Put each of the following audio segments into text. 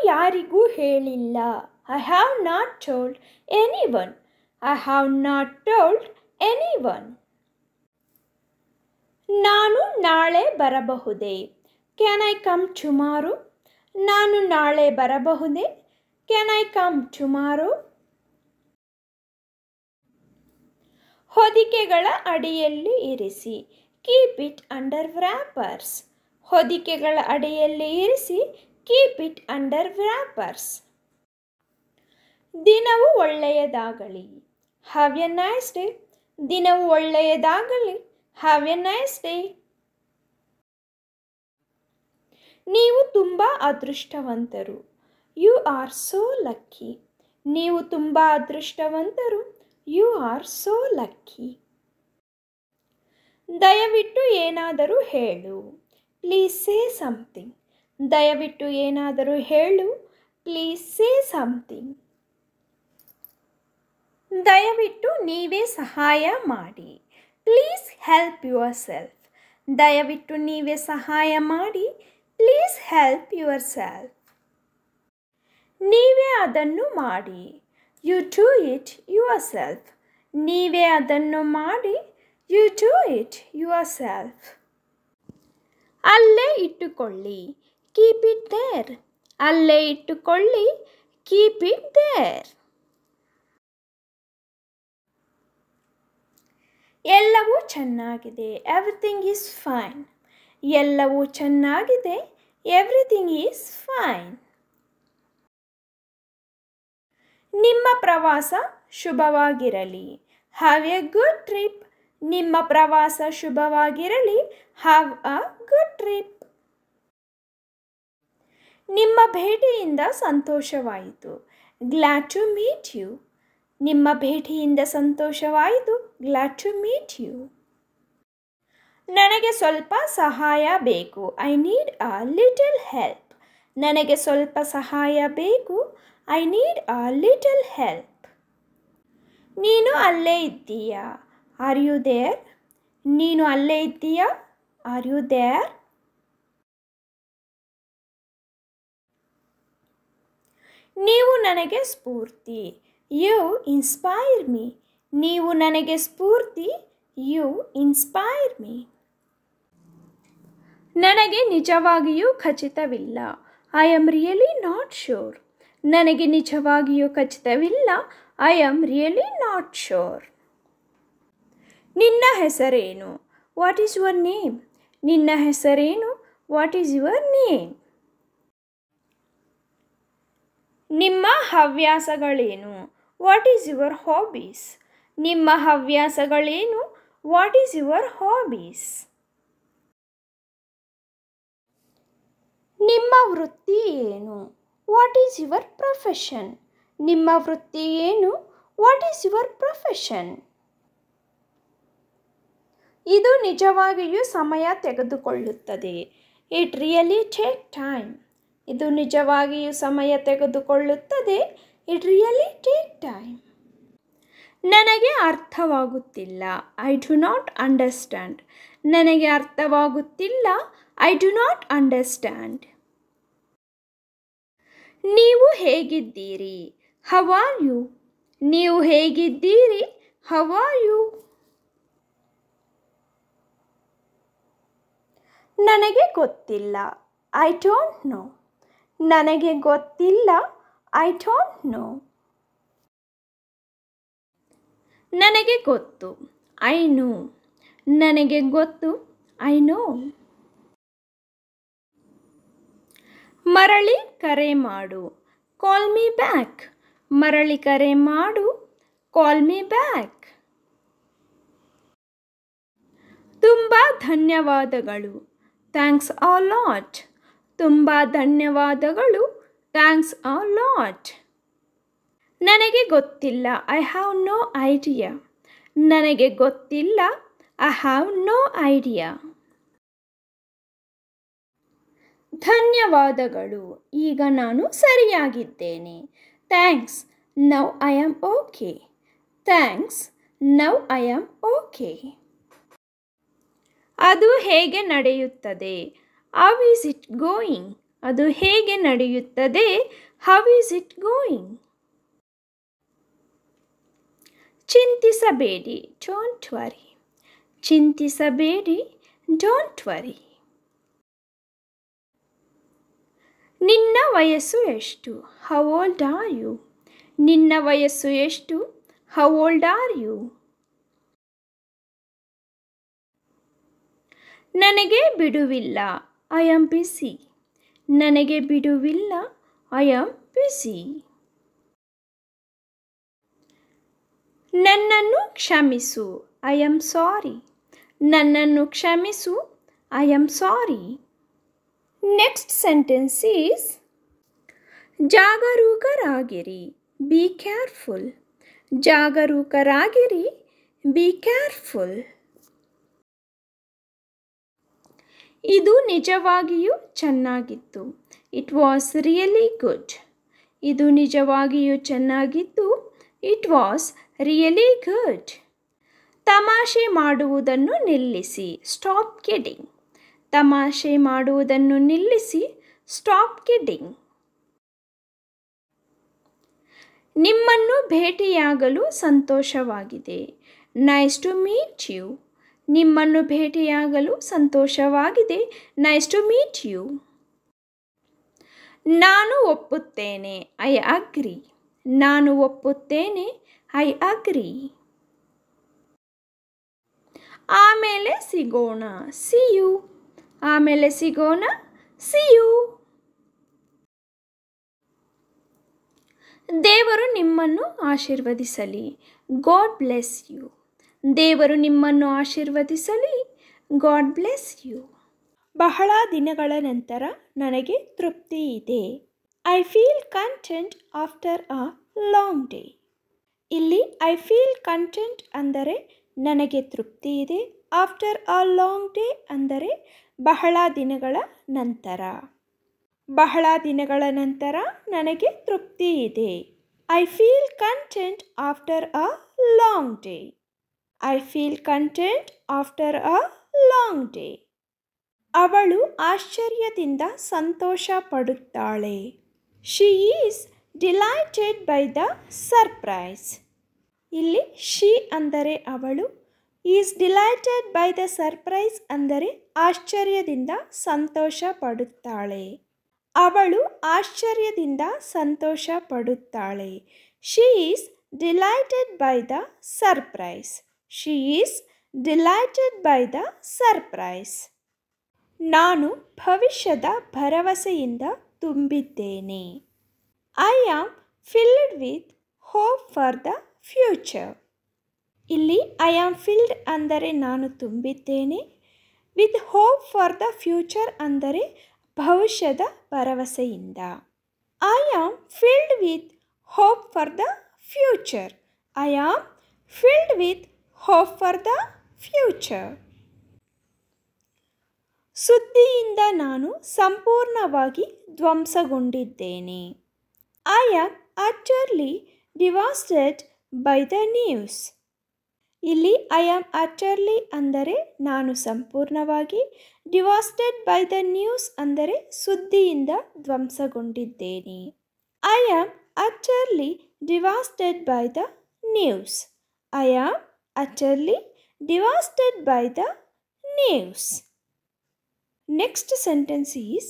ಯಾರಿಗೂ ಹೇಳಿಲ್ಲ. I have not told anyone. I have not told anyone. ನಾನು ನಾಳೆ ಬರಬಹುದೇ? Can I come tomorrow? ನಾನು ನಾಳೆ ಬರಬಹುದೇ? Can I come tomorrow? ಹೊದಿಕೆಗಳ ಅಡಿಯಲ್ಲಿ ಇರಿಸಿ. Keep it under wrappers. ಹೊದಿಕೆಗಳ ಅಡಿಯಲ್ಲಿ ಇರಿಸಿ. Keep it under wrappers. ದಿನವು ಒಳ್ಳೆಯದಾಗಲಿ. Have a nice day. ದಿನವು ಒಳ್ಳೆಯದಾಗಲಿ. Have a nice day. ನೀವು ತುಂಬ ಅದೃಷ್ಟವಂತರು. You are so lucky. ನೀವು ತುಂಬ ಅದೃಷ್ಟವಂತರು. You are so lucky. ದಯವಿಟ್ಟು ಏನಾದರೂ ಹೇಳು. Please say something. ದಯವಿಟ್ಟು ಏನಾದರೂ ಹೇಳು. Please say something. ದಯವಿಟ್ಟು ನೀವೇ ಸಹಾಯ ಮಾಡಿ. Please help yourself. ದಯವಿಟ್ಟು ನೀವೇ ಸಹಾಯ ಮಾಡಿ. Please help yourself. ನೀವೇ ಅದನ್ನು ಮಾಡಿ. You do it yourself. ನೀವೇ ಅದನ್ನು ಮಾಡಿ. You do it yourself. ಅಲ್ಲೇ ಇಟ್ಟುಕೊಳ್ಳಿ. Keep it there. ಅಲ್ಲೇ ಇಟ್ಟುಕೊಳ್ಳಿ. Keep it there. ಎಲ್ಲವೂ ಚೆನ್ನಾಗಿದೆ. Everything is fine. ಎಲ್ಲವೂ ಚೆನ್ನಾಗಿದೆ. Everything is fine. ನಿಮ್ಮ ಪ್ರವಾಸ ಶುಭವಾಗಿರಲಿ. Have a good trip. ನಿಮ್ಮ ಪ್ರವಾಸ ಶುಭವಾಗಿರಲಿ. Have a good trip. ನಿಮ್ಮ ಭೇಟಿಯಿಂದ ಸಂತೋಷವಾಯಿತು. Glad to meet you. ನಿಮ್ಮ ಭೇಟಿಯಿಂದ ಸಂತೋಷವಾಯಿತು. Glad to meet you. ನನಗೆ ಸ್ವಲ್ಪ ಸಹಾಯ ಬೇಕು. I need a little help. ನನಗೆ ಸ್ವಲ್ಪ ಸಹಾಯ ಬೇಕು. I need a little help. ನೀನು ಅಲ್ಲೇ ಇದ್ದೀಯಾ? Are you there? ನೀನು ಅಲ್ಲೇ ಇದ್ದೀಯಾ? Are you there? ನೀವು ನನಗೆ ಸ್ಫೂರ್ತಿ. You inspire me. ನೀವು ನನಗೆ ಸ್ಫೂರ್ತಿ. You inspire me. ನನಗೆ ನಿಜವಾಗಿಯೂ ಖಚಿತವಿಲ್ಲ. I am really not sure. ನನಗೆ ನಿಜವಾಗಿಯೂ ಖಚಿತವಿಲ್ಲ. I am really not sure. ನಿನ್ನ ಹೆಸರೇನು? What is your name? ನಿನ್ನ ಹೆಸರೇನು? What is your name? ನಿಮ್ಮ ಹವ್ಯಾಸಗಳೇನು? What is your hobbies? ನಿಮ್ಮ ಹವ್ಯಾಸಗಳೇನು? What is your hobbies? ನಿಮ್ಮ ವೃತ್ತಿ ಏನು? What is your profession? ನಿಮ್ಮ ವೃತ್ತಿ ಏನು? What is your profession? ಇದು ನಿಜವಾಗಿಯೂ ಸಮಯ ತೆಗೆದುಕೊಳ್ಳುತ್ತದೆ. It really take time. ಇದು ನಿಜವಾಗಿಯೂ ಸಮಯ ತೆಗೆದುಕೊಳ್ಳುತ್ತದೆ. It really take time. ನನಗೆ ಅರ್ಥವಾಗುತ್ತಿಲ್ಲ. I do not understand. ನನಗೆ ಅರ್ಥವಾಗುತ್ತಿಲ್ಲ. I do not understand. ನೀವು ಹೇಗಿದ್ದೀರಿ? How are you? ನೀವು ಹೇಗಿದ್ದೀರಿ? How are you? ನನಗೆ ಗೊತ್ತಿಲ್ಲ. I don't know. ನನಗೆ ಗೊತ್ತಿಲ್ಲ. I don't know. ನನಗೆ ಗೊತ್ತು. I know. ನನಗೆ ಗೊತ್ತು. I know. ಮರಳಿ ಕರೆ ಮಾಡು. Call me back. ಮರಳಿ ಕರೆ ಮಾಡು. Call me back. ತುಂಬ ಧನ್ಯವಾದಗಳು. Thanks a lot. ತುಂಬ ಧನ್ಯವಾದಗಳು. Thanks a lot. ನನಗೆ ಗೊತ್ತಿಲ್ಲ. I have no idea. ನನಗೆ ಗೊತ್ತಿಲ್ಲ. I have no idea. ಧನ್ಯವಾದಗಳು. ಈಗ ನಾನು ಸರಿಯಾಗಿದ್ದೇನೆ. Thanks. Now I am okay. Thanks. Now I am okay. ಅದು ಹೇಗೆ ನಡೆಯುತ್ತದೆ? How is it going? ಅದು ಹೇಗೆ ನಡೆಯುತ್ತದೆ? How is it going? ಚಿಂತಿಸಬೇಡಿ, ಡೋಂಟ್ ವರಿ. ಚಿಂತಿಸಬೇಡಿ, ಡೋಂಟ್ ವರಿ. ನಿನ್ನ ವಯಸ್ಸು ಎಷ್ಟು? How old are you? ನಿನ್ನ ವಯಸ್ಸು ಎಷ್ಟು? How old are you? ನನಗೆ ಬಿಡುವಿಲ್ಲ, ಐ ಆಮ್ ಬಿಸಿ. ನನಗೆ ಬಿಡುವಿಲ್ಲ, ಐ ಆಮ್ ಬಿಸಿ. ನನ್ನನ್ನು ಕ್ಷಮಿಸು, ಐ ಆಮ್ ಸಾರಿ. ನನ್ನನ್ನು ಕ್ಷಮಿಸು, I am sorry. Next sentence is ಜಾಗರೂಕರಾಗಿರಿ, ಬಿ ಕೇರ್ಫುಲ್. ಜಾಗರೂಕರಾಗಿರಿ, ಬಿ ಕೇರ್ಫುಲ್. ಇದು ನಿಜವಾಗಿಯೂ ಚೆನ್ನಾಗಿತ್ತು, ಇಟ್ ವಾಸ್ ರಿಯಲಿ ಗುಡ್. ಇದು ನಿಜವಾಗಿಯೂ ಚೆನ್ನಾಗಿತ್ತು, ಇಟ್ ವಾಸ್ ರಿಯಲಿ ಗುಡ್. ತಮಾಷೆ ಮಾಡುವುದನ್ನು ನಿಲ್ಲಿಸಿ, ಸ್ಟಾಪ್ ಕಿಡಿಂಗ್. ತಮಾಷೆ ಮಾಡುವುದನ್ನು ನಿಲ್ಲಿಸಿ, ಸ್ಟಾಪ್ ಕಿಡಿಂಗ್. ನಿಮ್ಮನ್ನು ಭೇಟಿಯಾಗಲು ಸಂತೋಷವಾಗಿದೆ, ನೈಸ್ ಟು ಮೀಟ್ ಯು. ನಿಮ್ಮನ್ನು ಭೇಟಿಯಾಗಲು ಸಂತೋಷವಾಗಿದೆ, ನೈಸ್ ಟು ಮೀಟ್ ಯು. ನಾನು ಒಪ್ಪುತ್ತೇನೆ, ಐ ಅಗ್ರಿ. ನಾನು ಒಪ್ಪುತ್ತೇನೆ, ಐ ಅಗ್ರಿ. ಆಮೇಲೆ ಸಿಗೋಣ, ಸಿ ಯು. ಆಮೇಲೆ ಸಿಗೋಣ, ಸಿ ಯು. ದೇವರು ನಿಮ್ಮನ್ನು ಆಶೀರ್ವದಿಸಲಿ, ಗಾಡ್ ಬ್ಲೆಸ್ ಯು. ದೇವರು ನಿಮ್ಮನ್ನು ಆಶೀರ್ವದಿಸಲಿ, ಗಾಡ್ ಬ್ಲೆಸ್ ಯು. ಬಹಳ ದಿನಗಳ ನಂತರ ನನಗೆ ತೃಪ್ತಿ ಇದೆ, I feel content after a long day. ಇಲ್ಲಿ ಐ ಫೀಲ್ ಕಂಟೆಂಟ್ ಅಂದರೆ ನನಗೆ ತೃಪ್ತಿ ಇದೆ, ಆಫ್ಟರ್ ಅ ಲಾಂಗ್ ಡೇ ಅಂದರೆ ಬಹಳ ದಿನಗಳ ನಂತರ. ಬಹಳ ದಿನಗಳ ನಂತರ ನನಗೆ ತೃಪ್ತಿ ಇದೆ, I feel content after a long day. I feel content after a long day. ಅವಳು ಆಶ್ಚರ್ಯದಿಂದ ಸಂತೋಷ ಪಡುತ್ತಾಳೆ, she is delighted by the surprise. ಇಲ್ಲಿ ಶಿ ಅಂದರೆ ಅವಳು, is delighted by the surprise ಅಂದರೆ ಆಶ್ಚರ್ಯದಿಂದ ಸಂತೋಷ ಪಡುತ್ತಾಳೆ. ಅವಳು ಆಶ್ಚರ್ಯದಿಂದ ಸಂತೋಷ ಪಡುತ್ತಾಳೆ, she is delighted by the surprise. She is delighted by the surprise. ನಾನು ಭವಿಷ್ಯದ ಭರವಸೆಯಿಂದ ತುಂಬಿದ್ದೇನೆ, I am filled with hope for the future. ಇಲ್ಲಿ ಐ ಆಮ್ ಫಿಲ್ಡ್ ಅಂದರೆ ನಾನು ತುಂಬಿದ್ದೇನೆ, with hope for the future ಅಂದರೆ ಭವಿಷ್ಯದ ಭರವಸೆಯಿಂದ. I am filled with hope for the future. I am filled with hope for the future. ಸುದ್ದಿಯಿಂದ ನಾನು ಸಂಪೂರ್ಣವಾಗಿ ಧ್ವಂಸಗೊಂಡಿದ್ದೇನೆ, I am utterly devastated by the news. ಇಲ್ಲಿ ಐ ಆಮ್ ಅಟರ್ಲಿ ಅಂದರೆ ನಾನು ಸಂಪೂರ್ಣವಾಗಿ, ಡಿವಾಸ್ಟೆಡ್ ಬೈ ದ ನ್ಯೂಸ್ ಅಂದರೆ ಸುದ್ದಿಯಿಂದ ಧ್ವಂಸಗೊಂಡಿದ್ದೇನೆ. I am utterly devastated by the news. I am utterly devastated by the news. Next sentence is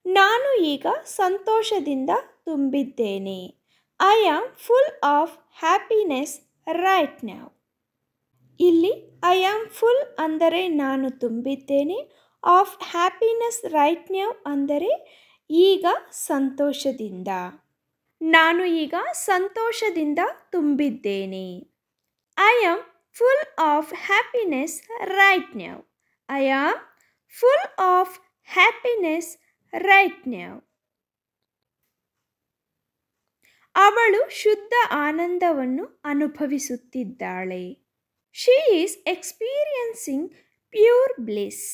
ನಾನು ಈಗ ಸಂತೋಷದಿಂದ ತುಂಬಿದ್ದೇನೆ, I am full of happiness right now. ಇಲ್ಲಿ ಐ ಆಮ್ ಫುಲ್ ಅಂದರೆ ನಾನು ತುಂಬಿದ್ದೇನೆ, ಆಫ್ ಹ್ಯಾಪಿನೆಸ್ ರೈಟ್ ನೌ ಅಂದರೆ ಈಗ ಸಂತೋಷದಿಂದ. ನಾನು ಈಗ ಸಂತೋಷದಿಂದ ತುಂಬಿದ್ದೇನೆ, I am full of happiness right now. I am full of happiness right now. ಅವಳು ಶುದ್ಧ ಆನಂದವನ್ನು ಅನುಭವಿಸುತ್ತಿದ್ದಾಳೆ, she is experiencing pure bliss.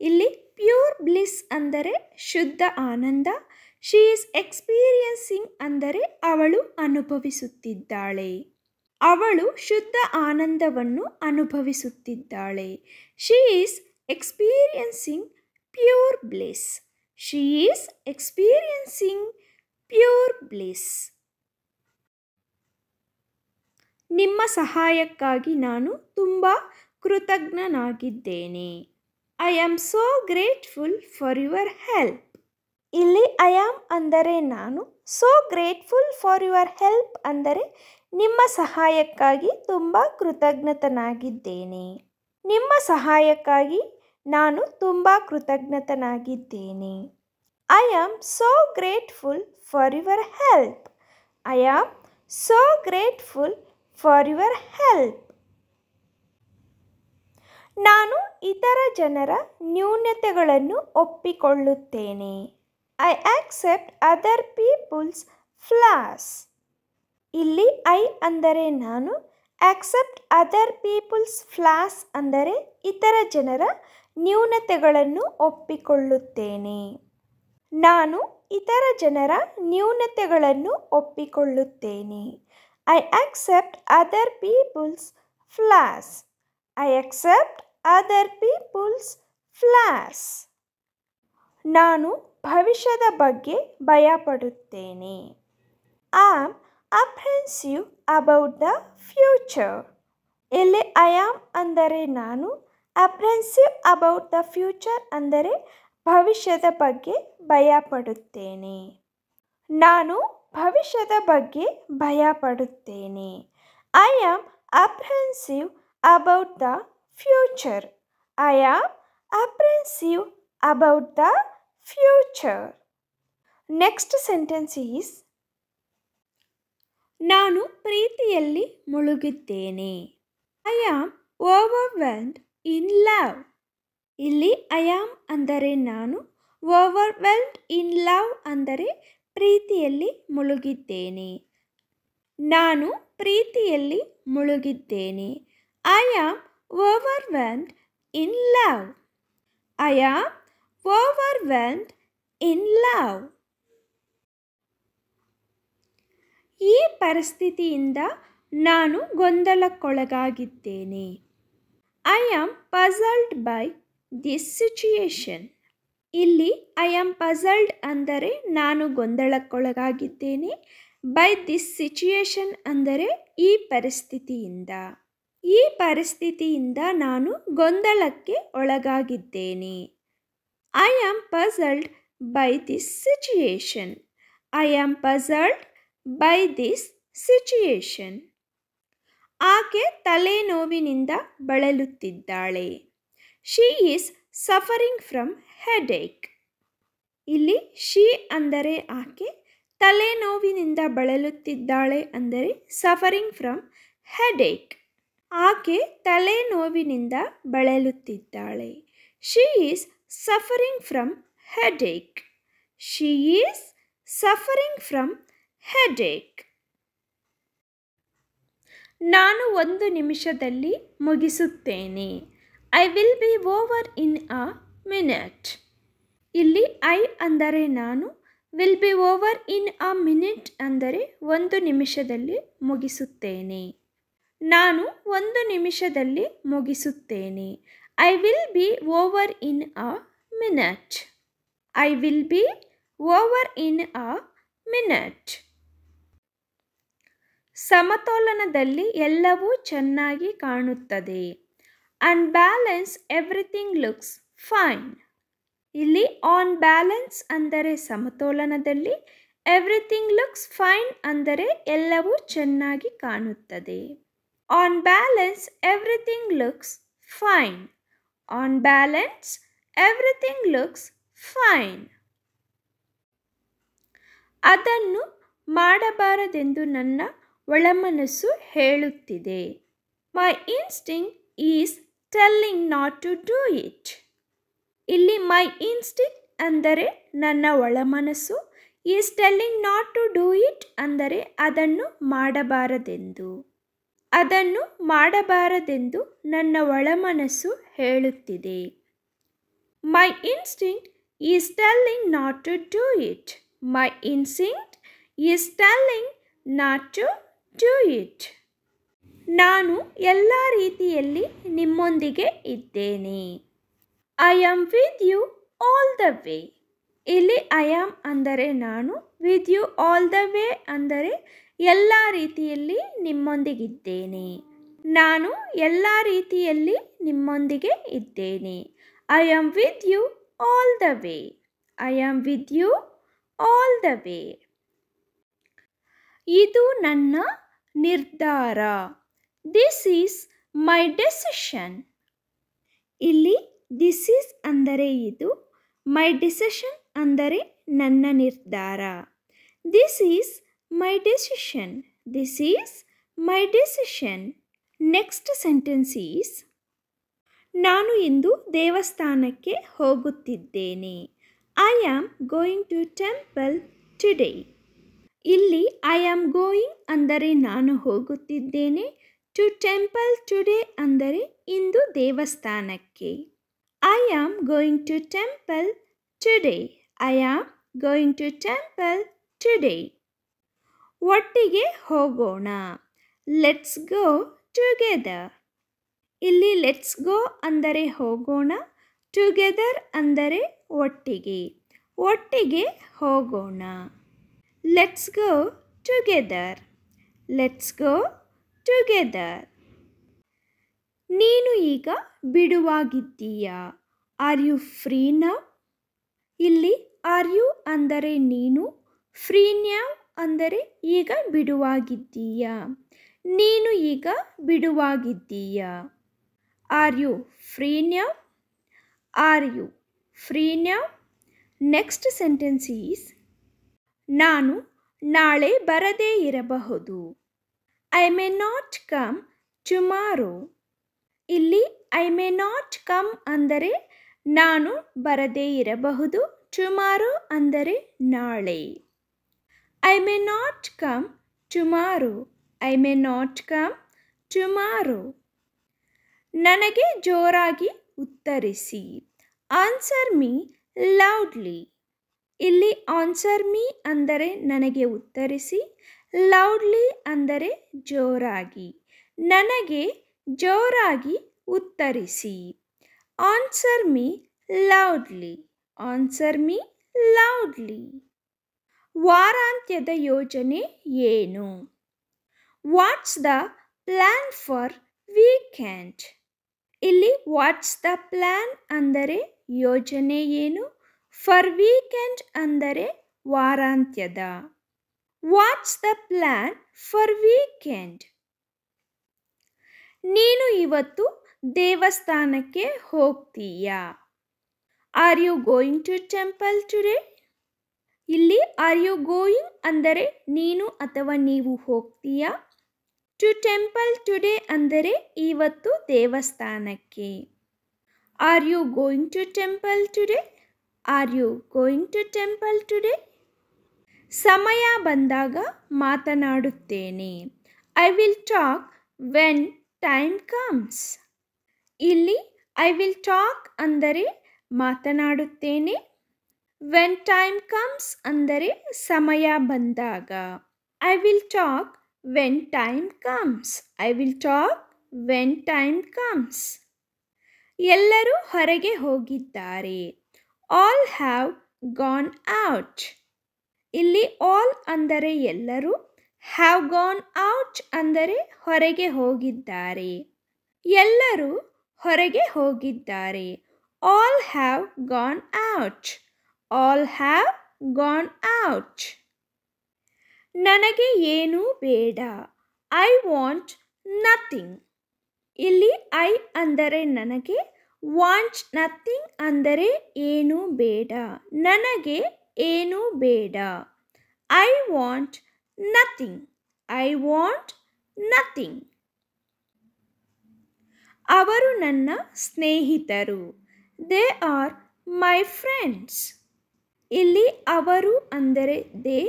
ಇಲ್ಲಿ ಪ್ಯೂರ್ ಬ್ಲಿಸ್ ಅಂದರೆ ಶುದ್ಧ ಆನಂದ, ಶಿ ಈಸ್ ಎಕ್ಸ್ಪೀರಿಯನ್ಸಿಂಗ್ ಅಂದರೆ ಅವಳು ಅನುಭವಿಸುತ್ತಿದ್ದಾಳೆ. ಅವಳು ಶುದ್ಧ ಆನಂದವನ್ನು ಅನುಭವಿಸುತ್ತಿದ್ದಾಳೆ, she is experiencing pure bliss. She is experiencing pure bliss. ನಿಮ್ಮ ಸಹಾಯಕ್ಕಾಗಿ ನಾನು ತುಂಬ ಕೃತಜ್ಞನಾಗಿದ್ದೇನೆ. I am so grateful for your help. ಇಲ್ಲಿ ಐ ಆಮ್ ಅಂದರೆ ನಾನು, so grateful for your help ಅಂದರೆ ನಿಮ್ಮ ಸಹಾಯಕ್ಕಾಗಿ ತುಂಬ ಕೃತಜ್ಞನಾಗಿದ್ದೇನೆ. ನಿಮ್ಮ ಸಹಾಯಕ್ಕಾಗಿ ನಾನು ತುಂಬ ಕೃತಜ್ಞನಾಗಿದ್ದೇನೆ. I am so grateful for your help. I am so grateful for your help. ನಾನು ಇತರ ಜನರ ನ್ಯೂನತೆಗಳನ್ನು ಒಪ್ಪಿಕೊಳ್ಳುತ್ತೇನೆ. I accept other people's flaws. ಇಲ್ಲಿ ಐ ಅಂದರೆ ನಾನು, ಆಕ್ಸೆಪ್ಟ್ ಅದರ್ ಪೀಪಲ್ಸ್ ಫ್ಲಾಸ್ ಅಂದರೆ ಇತರ ಜನರ ನ್ಯೂನತೆಗಳನ್ನು ಒಪ್ಪಿಕೊಳ್ಳುತ್ತೇನೆ. ನಾನು ಇತರ ಜನರ ನ್ಯೂನತೆಗಳನ್ನು ಒಪ್ಪಿಕೊಳ್ಳುತ್ತೇನೆ. I accept other people's flaws. I accept other people's flaws. ನಾನು ಭವಿಷ್ಯದ ಬಗ್ಗೆ ಭಯಪಡುತ್ತೇನೆ. I am apprehensive about the future. ಇಲ್ಲಿ ಐ ಆಮ್ ಅಂದರೆ ನಾನು, ಅಪ್ರೆನ್ಸಿವ್ ಅಬೌಟ್ ದ ಫ್ಯೂಚರ್ ಅಂದರೆ ಭವಿಷ್ಯದ ಬಗ್ಗೆ ಭಯಪಡುತ್ತೇನೆ. ನಾನು ಭವಿಷ್ಯದ ಬಗ್ಗೆ ಭಯಪಡುತ್ತೇನೆ. I am apprehensive about the future. I am apprehensive about the future. Next sentence is ನಾನು ಪ್ರೀತಿಯಲ್ಲಿ ಮುಳುಗಿದ್ದೇನೆ. I am overwhelmed in love. ಇಲ್ಲಿ ಐ ಆಮ್ ಅಂದರೆ ನಾನು, ಓವರ್ವೆಲ್ಮ್ಡ್ ಇನ್ ಲವ್ ಅಂದರೆ ಪ್ರೀತಿಯಲ್ಲಿ ಮುಳುಗಿದ್ದೇನೆ. ನಾನು ಪ್ರೀತಿಯಲ್ಲಿ ಮುಳುಗಿದ್ದೇನೆ. I am overwhelmed in love. I am overwhelmed in love. ಈ ಪರಿಸ್ಥಿತಿಯಿಂದ ನಾನು ಗೊಂದಲಕ್ಕೊಳಗಾಗಿದ್ದೇನೆ. I am puzzled by this situation. ಇಲ್ಲಿ ಐ ಆಮ್ ಪಝಲ್ಡ್ ಅಂದರೆ ನಾನು ಗೊಂದಲಕ್ಕೊಳಗಾಗಿದ್ದೇನೆ. ಬೈ ದಿಸ್ ಸಿಚುಯೇಷನ್ ಅಂದರೆ ಈ ಪರಿಸ್ಥಿತಿಯಿಂದ. ಈ ಪರಿಸ್ಥಿತಿಯಿಂದ ನಾನು ಗೊಂದಲಕ್ಕೆ ಒಳಗಾಗಿದ್ದೇನೆ. I am puzzled by this situation. I am puzzled by this situation. ಆಕೆ ತಲೆನೋವಿನಿಂದ ಬಳಲುತ್ತಿದ್ದಾಳೆ. She is suffering from headache. ಇಲ್ಲಿ ಶಿ ಅಂದರೆ ಆಕೆ, ತಲೆನೋವಿನಿಂದ ಬಳಲುತ್ತಿದ್ದಾಳೆ ಅಂದರೆ ಸಫರಿಂಗ್ ಫ್ರಮ್ ಹೆಡೇಕ್. ಆಕೆ ತಲೆನೋವಿನಿಂದ ಬಳಲುತ್ತಿದ್ದಾಳೆ. She is suffering from headache. She is suffering from headache. ನಾನು 1 ನಿಮಿಷದಲ್ಲಿ ಮುಗಿಸುತ್ತೇನೆ. I will be over in a minute. ಇಲ್ಲಿ ಐ ಅಂದರೆ ನಾನು, will be over in a minute ಅಂದರೆ 1 ನಿಮಿಷದಲ್ಲಿ ಮುಗಿಸುತ್ತೇನೆ. ನಾನು 1 ನಿಮಿಷದಲ್ಲಿ ಮುಗಿಸುತ್ತೇನೆ. I will be over in a minute. I will be over in a minute. ಸಮತೋಲನದಲ್ಲಿ ಎಲ್ಲವೂ ಚೆನ್ನಾಗಿ ಕಾಣುತ್ತದೆ. On balance everything looks fine. ಇಲ್ಲಿ ಆನ್ ಬ್ಯಾಲೆನ್ಸ್ ಅಂದರೆ ಸಮತೋಲನದಲ್ಲಿ, ಎವ್ರಿಥಿಂಗ್ ಲುಕ್ಸ್ ಫೈನ್ ಅಂದರೆ ಎಲ್ಲವೂ ಚೆನ್ನಾಗಿ ಕಾಣುತ್ತದೆ. On balance everything looks fine. On balance everything looks fine. ಅದನ್ನು ಮಾಡಬಾರದೆಂದು ನನ್ನ ಒಳಮನಸ್ಸು ಹೇಳುತ್ತಿದೆ. My instinct is telling not to do it. ಇಲ್ಲಿ ಮೈ ಇನ್ಸ್ಟಿಂಕ್ಟ್ ಅಂದರೆ ನನ್ನ ಒಳಮನಸ್ಸು, is telling not to do it ಅಂದರೆ ಅದನ್ನು ಮಾಡಬಾರದೆಂದು. ಅದನ್ನು ಮಾಡಬಾರದೆಂದು ನನ್ನ ಒಳಮನಸ್ಸು ಹೇಳುತ್ತಿದೆ. My instinct is telling not to do it. My instinct is telling not to do it. ನಾನು ಎಲ್ಲ ರೀತಿಯಲ್ಲಿ ನಿಮ್ಮೊಂದಿಗೆ ಇದ್ದೇನೆ. I am with you all the way. ಇಲ್ಲಿ ಐ ಆಮ್ ಅಂದರೆ ನಾನು, with you all the way ಅಂದರೆ ಎಲ್ಲ ರೀತಿಯಲ್ಲಿ ನಿಮ್ಮೊಂದಿಗಿದ್ದೇನೆ. ನಾನು ಎಲ್ಲ ರೀತಿಯಲ್ಲಿ ನಿಮ್ಮೊಂದಿಗೆ ಇದ್ದೇನೆ. I am with you all the way. I am with you all the way. ಇದು ನನ್ನ ನಿರ್ಧಾರ. This is my decision. ಇಲ್ಲಿ ದಿಸ್ ಈಸ್ ಅಂದರೆ ಇದು, ಮೈ ಡಿಸಿಷನ್ ಅಂದರೆ ನನ್ನ ನಿರ್ಧಾರ. This is my decision. This is my decision. Next sentence is, ನಾನು ಇಂದು ದೇವಸ್ಥಾನಕ್ಕೆ ಹೋಗುತ್ತಿದ್ದೇನೆ. I am going to temple today. ಇಲ್ಲಿ ಐ ಆಮ್ ಗೋಯಿಂಗ್ ಅಂದರೆ ನಾನು ಹೋಗುತ್ತಿದ್ದೇನೆ, ಟು ಟೆಂಪಲ್ ಟುಡೇ ಅಂದರೆ ಇಂದು ದೇವಸ್ಥಾನಕ್ಕೆ. I am going to temple today. I am going to temple today. ಒಟ್ಟಿಗೆ ಹೋಗೋಣ. Let's go together. ಇಲ್ಲಿ ಲೆಟ್ಸ್ ಗೋ ಅಂದರೆ ಹೋಗೋಣ, ಟುಗೆದರ್ ಅಂದರೆ ಒಟ್ಟಿಗೆ. ಒಟ್ಟಿಗೆ ಹೋಗೋಣ. Let's go together. Let's go together. ನೀನು ಈಗ ಬಿಡುವಾಗಿದ್ದೀಯಾ? Are you free now? ಇಲ್ಲಿ ಆರ್ ಯು ಅಂದರೆ ನೀನು, ಫ್ರೀ ನ್ಯಾವ್ ಅಂದರೆ ಈಗ ಬಿಡುವಾಗಿದ್ದೀಯಾ. ನೀನು ಈಗ ಬಿಡುವಾಗಿದ್ದೀಯಾ? Are you free now? Are you free now? Next sentence is, ನಾನು ನಾಳೆ ಬರದೇ ಇರಬಹುದು. I may not come tomorrow. ಇಲ್ಲಿ ಐ ಮೇ ನಾಟ್ ಕಮ್ ಅಂದರೆ ನಾನು ಬರದೇ ಇರಬಹುದು, ಟುಮಾರೋ ಅಂದರೆ ನಾಳೆ. I may not come tomorrow. I may not come tomorrow. ನನಗೆ ಜೋರಾಗಿ ಉತ್ತರಿಸಿ. Answer me loudly. ಇಲ್ಲಿ ಆನ್ಸರ್ ಮೀ ಅಂದರೆ ನನಗೆ ಉತ್ತರಿಸಿ, ಲೌಡ್ಲಿ ಅಂದರೆ ಜೋರಾಗಿ. ನನಗೆ ಜೋರಾಗಿ ಉತ್ತರಿಸಿ. Answer me loudly. Answer me loudly. ವಾರಾಂತ್ಯದ ಯೋಜನೆ ಏನು? What's the plan for weekend? ಇಲ್ಲಿ ವಾಟ್ಸ್ ದ ಪ್ಲ್ಯಾನ್ ಅಂದರೆ ಯೋಜನೆ ಏನು, ಫಾರ್ ವೀಕೆಂಡ್ ಅಂದರೆ ವಾರಾಂತ್ಯದ. What's the plan for weekend? ನೀನು ಇವತ್ತು ದೇವಸ್ಥಾನಕ್ಕೆ ಹೋಗ್ತೀಯಾ? Are you going to temple today? ಇಲ್ಲಿ ಆರ್ ಯು ಗೋಯಿಂಗ್ ಅಂದರೆ ನೀನು ಅಥವಾ ನೀವು ಹೋಗ್ತೀಯಾ. ಟು ಟೆಂಪಲ್ ಟುಡೇ ಅಂದರೆ ಇವತ್ತು ದೇವಸ್ಥಾನಕ್ಕೆ. Are you going to temple today? Are you going to temple today? ಸಮಯ ಬಂದಾಗ ಮಾತನಾಡುತ್ತೇನೆ. I will talk when time comes. ಇಲ್ಲಿ ಐ ವಿಲ್ ಟಾಕ್ ಅಂದರೆ ಮಾತನಾಡುತ್ತೇನೆ, ವೆನ್ ಟೈಮ್ ಕಮ್ಸ್ ಅಂದರೆ ಸಮಯ ಬಂದಾಗ. I will talk when time comes. I will talk when time comes. ಎಲ್ಲರೂ ಹೊರಗೆ ಹೋಗಿದ್ದಾರೆ. All have gone out. ಇಲ್ಲಿ ಆಲ್ ಅಂದರೆ ಎಲ್ಲರೂ, ಹ್ಯಾವ್ ಗಾನ್ ಔಟ್ ಅಂದರೆ ಹೊರಗೆ ಹೋಗಿದ್ದಾರೆ. ಎಲ್ಲರೂ ಹೊರಗೆ ಹೋಗಿದ್ದಾರೆ. All have gone out. All have gone out. ನನಗೆ ಏನೂ ಬೇಡ. I want nothing. ಇಲ್ಲಿ ಐ ಅಂದರೆ ನನಗೆ, ವಾಂಟ್ ನಥಿಂಗ್ ಅಂದರೆ ಏನೂ ಬೇಡ. ನನಗೆ ಏನೂ ಬೇಡ. I want nothing. I want nothing. ಅವರು ನನ್ನ ಸ್ನೇಹಿತರು. They are my friends. ಇಲ್ಲಿ ಅವರು ಅಂದರೆ ದೇ,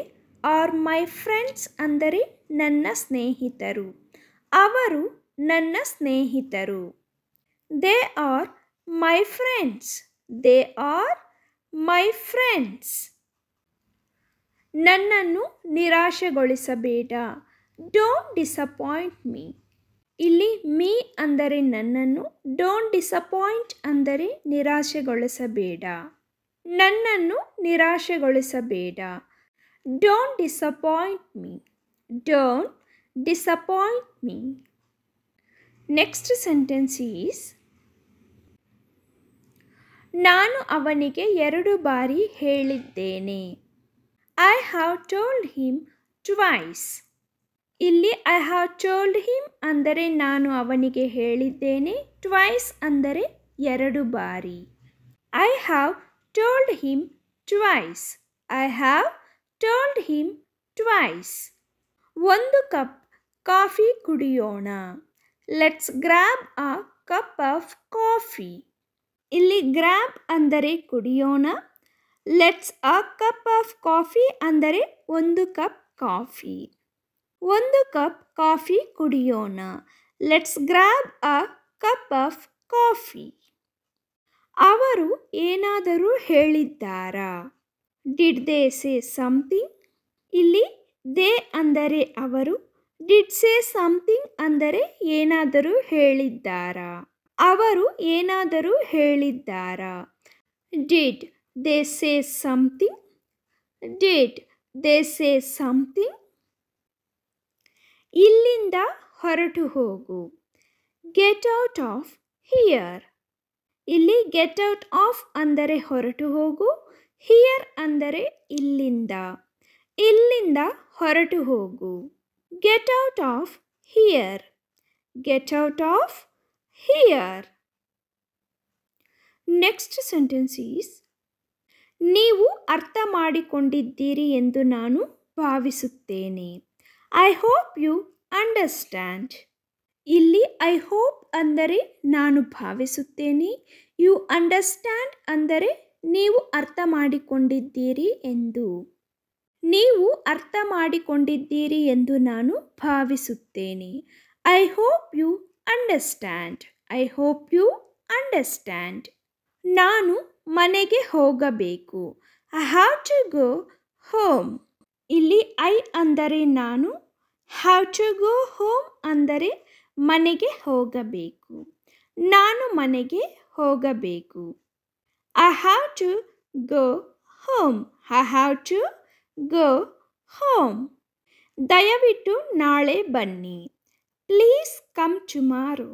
ಆರ್ ಮೈ ಫ್ರೆಂಡ್ಸ್ ಅಂದರೆ ನನ್ನ ಸ್ನೇಹಿತರು. ಅವರು ನನ್ನ ಸ್ನೇಹಿತರು. They are my friends. They are my friends. ನನ್ನನ್ನು ನಿರಾಶೆಗೊಳಿಸಬೇಡ. Don't disappoint me. ಇಲ್ಲಿ ಮೀ ಅಂದರೆ ನನ್ನನ್ನು, ಡೋಂಟ್ ಡಿಸಪಾಯಿಂಟ್ ಅಂದರೆ ನಿರಾಶೆಗೊಳಿಸಬೇಡ. ನನ್ನನ್ನು ನಿರಾಶೆಗೊಳಿಸಬೇಡ. Don't disappoint me. Don't disappoint me. Next sentence is, ನಾನು ಅವನಿಗೆ 2 ಬಾರಿ ಹೇಳಿದ್ದೇನೆ. I have told him twice. ಇಲ್ಲಿ ಐ ಹ್ಯಾವ್ ಟೋಲ್ಡ್ ಹಿಮ್ ಅಂದರೆ ನಾನು ಅವನಿಗೆ ಹೇಳಿದ್ದೇನೆ. ಟ್ವೈಸ್ ಅಂದರೆ 2 ಬಾರಿ. I have told him twice. I have told him twice. 1 cup coffee ಕುಡಿಯೋಣ. Let's grab a cup of coffee. ಇಲ್ಲಿ ಗ್ರ್ಯಾಬ್ ಅಂದರೆ ಕುಡಿಯೋಣ. Let's a cup of coffee ಅಂದರೆ 1 ಕಪ್ ಕಾಫಿ. 1 ಕಪ್ ಕಾಫಿ ಕುಡಿಯೋಣ. Let's grab a cup of coffee. ಅವರು ಏನಾದರೂ ಹೇಳಿದ್ದಾರಾ? Did they say something? ಇಲ್ಲಿ ದೇ ಅಂದರೆ ಅವರು, ಡಿಡ್ ಸೇ ಸಮಥಿಂಗ್ ಅಂದರೆ ಏನಾದರೂ ಹೇಳಿದ್ದಾರಾ? ಅವರು ಏನಾದರೂ ಹೇಳಿದ್ದಾರಾ? Did they say something? Did they say something? ಇಲ್ಲಿಂದ ಹೊರಟು ಹೋಗು. Get out of here. ಇಲ್ಲಿ ಗೆಟ್ ಔಟ್ ಆಫ್ ಅಂದರೆ ಹೊರಟು ಹೋಗು. ಹಿಯರ್ ಅಂದರೆ ಇಲ್ಲಿಂದ. ಇಲ್ಲಿಂದ ಹೊರಟು ಹೋಗು. Get out of here. Get out of here. Next sentence is, ನೀವು ಅರ್ಥ ಮಾಡಿಕೊಂಡಿದ್ದೀರಿ ಎಂದು ನಾನು ಭಾವಿಸುತ್ತೇನೆ. I hope you understand. ಇಲ್ಲಿ ಐ ಹೋಪ್ ಅಂದರೆ ನಾನು ಭಾವಿಸುತ್ತೇನೆ. ಯು ಅಂಡರ್ಸ್ಟ್ಯಾಂಡ್ ಅಂದರೆ ನೀವು ಅರ್ಥ ಮಾಡಿಕೊಂಡಿದ್ದೀರಿ ಎಂದು. ನೀವು ಅರ್ಥ ಮಾಡಿಕೊಂಡಿದ್ದೀರಿ ಎಂದು ನಾನು ಭಾವಿಸುತ್ತೇನೆ. I hope you understand. I hope you understand. ನಾನು ಮನೆಗೆ ಹೋಗಬೇಕು. I have to go home. ಇಲ್ಲಿ ಐ ಅಂದರೆ ನಾನು, ಹ್ಯಾವ್ ಟು ಗೋ ಹೋಮ್ ಅಂದರೆ ಮನೆಗೆ ಹೋಗಬೇಕು. ನಾನು ಮನೆಗೆ ಹೋಗಬೇಕು. I have to go home. I have to go home. ದಯವಿಟ್ಟು ನಾಳೆ ಬನ್ನಿ. Please come tomorrow.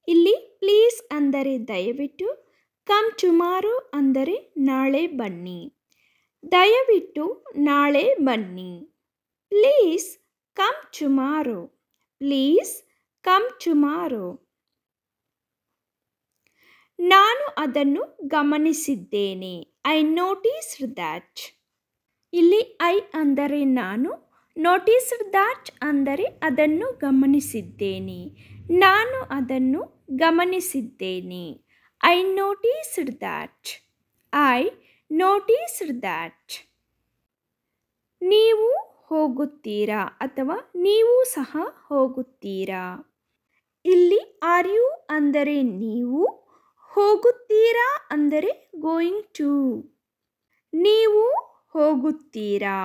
ಇಲ್ಲಿ ಪ್ಲೀಸ್ ಅಂದರೆ ದಯವಿಟ್ಟು, ಕಮ್ ಟುಮಾರೋ ಅಂದರೆ ನಾಳೆ ಬನ್ನಿ. ದಯವಿಟ್ಟು ನಾಳೆ ಬನ್ನಿ. Please come tomorrow. Please come tomorrow. ನಾನು ಅದನ್ನು ಗಮನಿಸಿದ್ದೇನೆ. I noticed that. ಇಲ್ಲಿ ಐ ಅಂದರೆ ನಾನು, ನೋಟಿಸ್ಡ್ ದ್ಯಾಟ್ ಅಂದರೆ ಅದನ್ನು ಗಮನಿಸಿದ್ದೇನೆ. ನಾನು ಅದನ್ನು ಗಮನಿಸಿದ್ದೇನೆ. I noticed that. I noticed that. ನೀವು ಹೋಗುತ್ತೀರಾ ಅಥವಾ ನೀವು ಸಹ ಹೋಗುತ್ತೀರಾ? ಇಲ್ಲಿ ಆರ್ ಯು ಅಂದರೆ ನೀವು, ಹೋಗುತ್ತೀರಾ ಅಂದರೆ ಗೋಯಿಂಗ್ ಟು. ನೀವು ಹೋಗುತ್ತೀರಾ?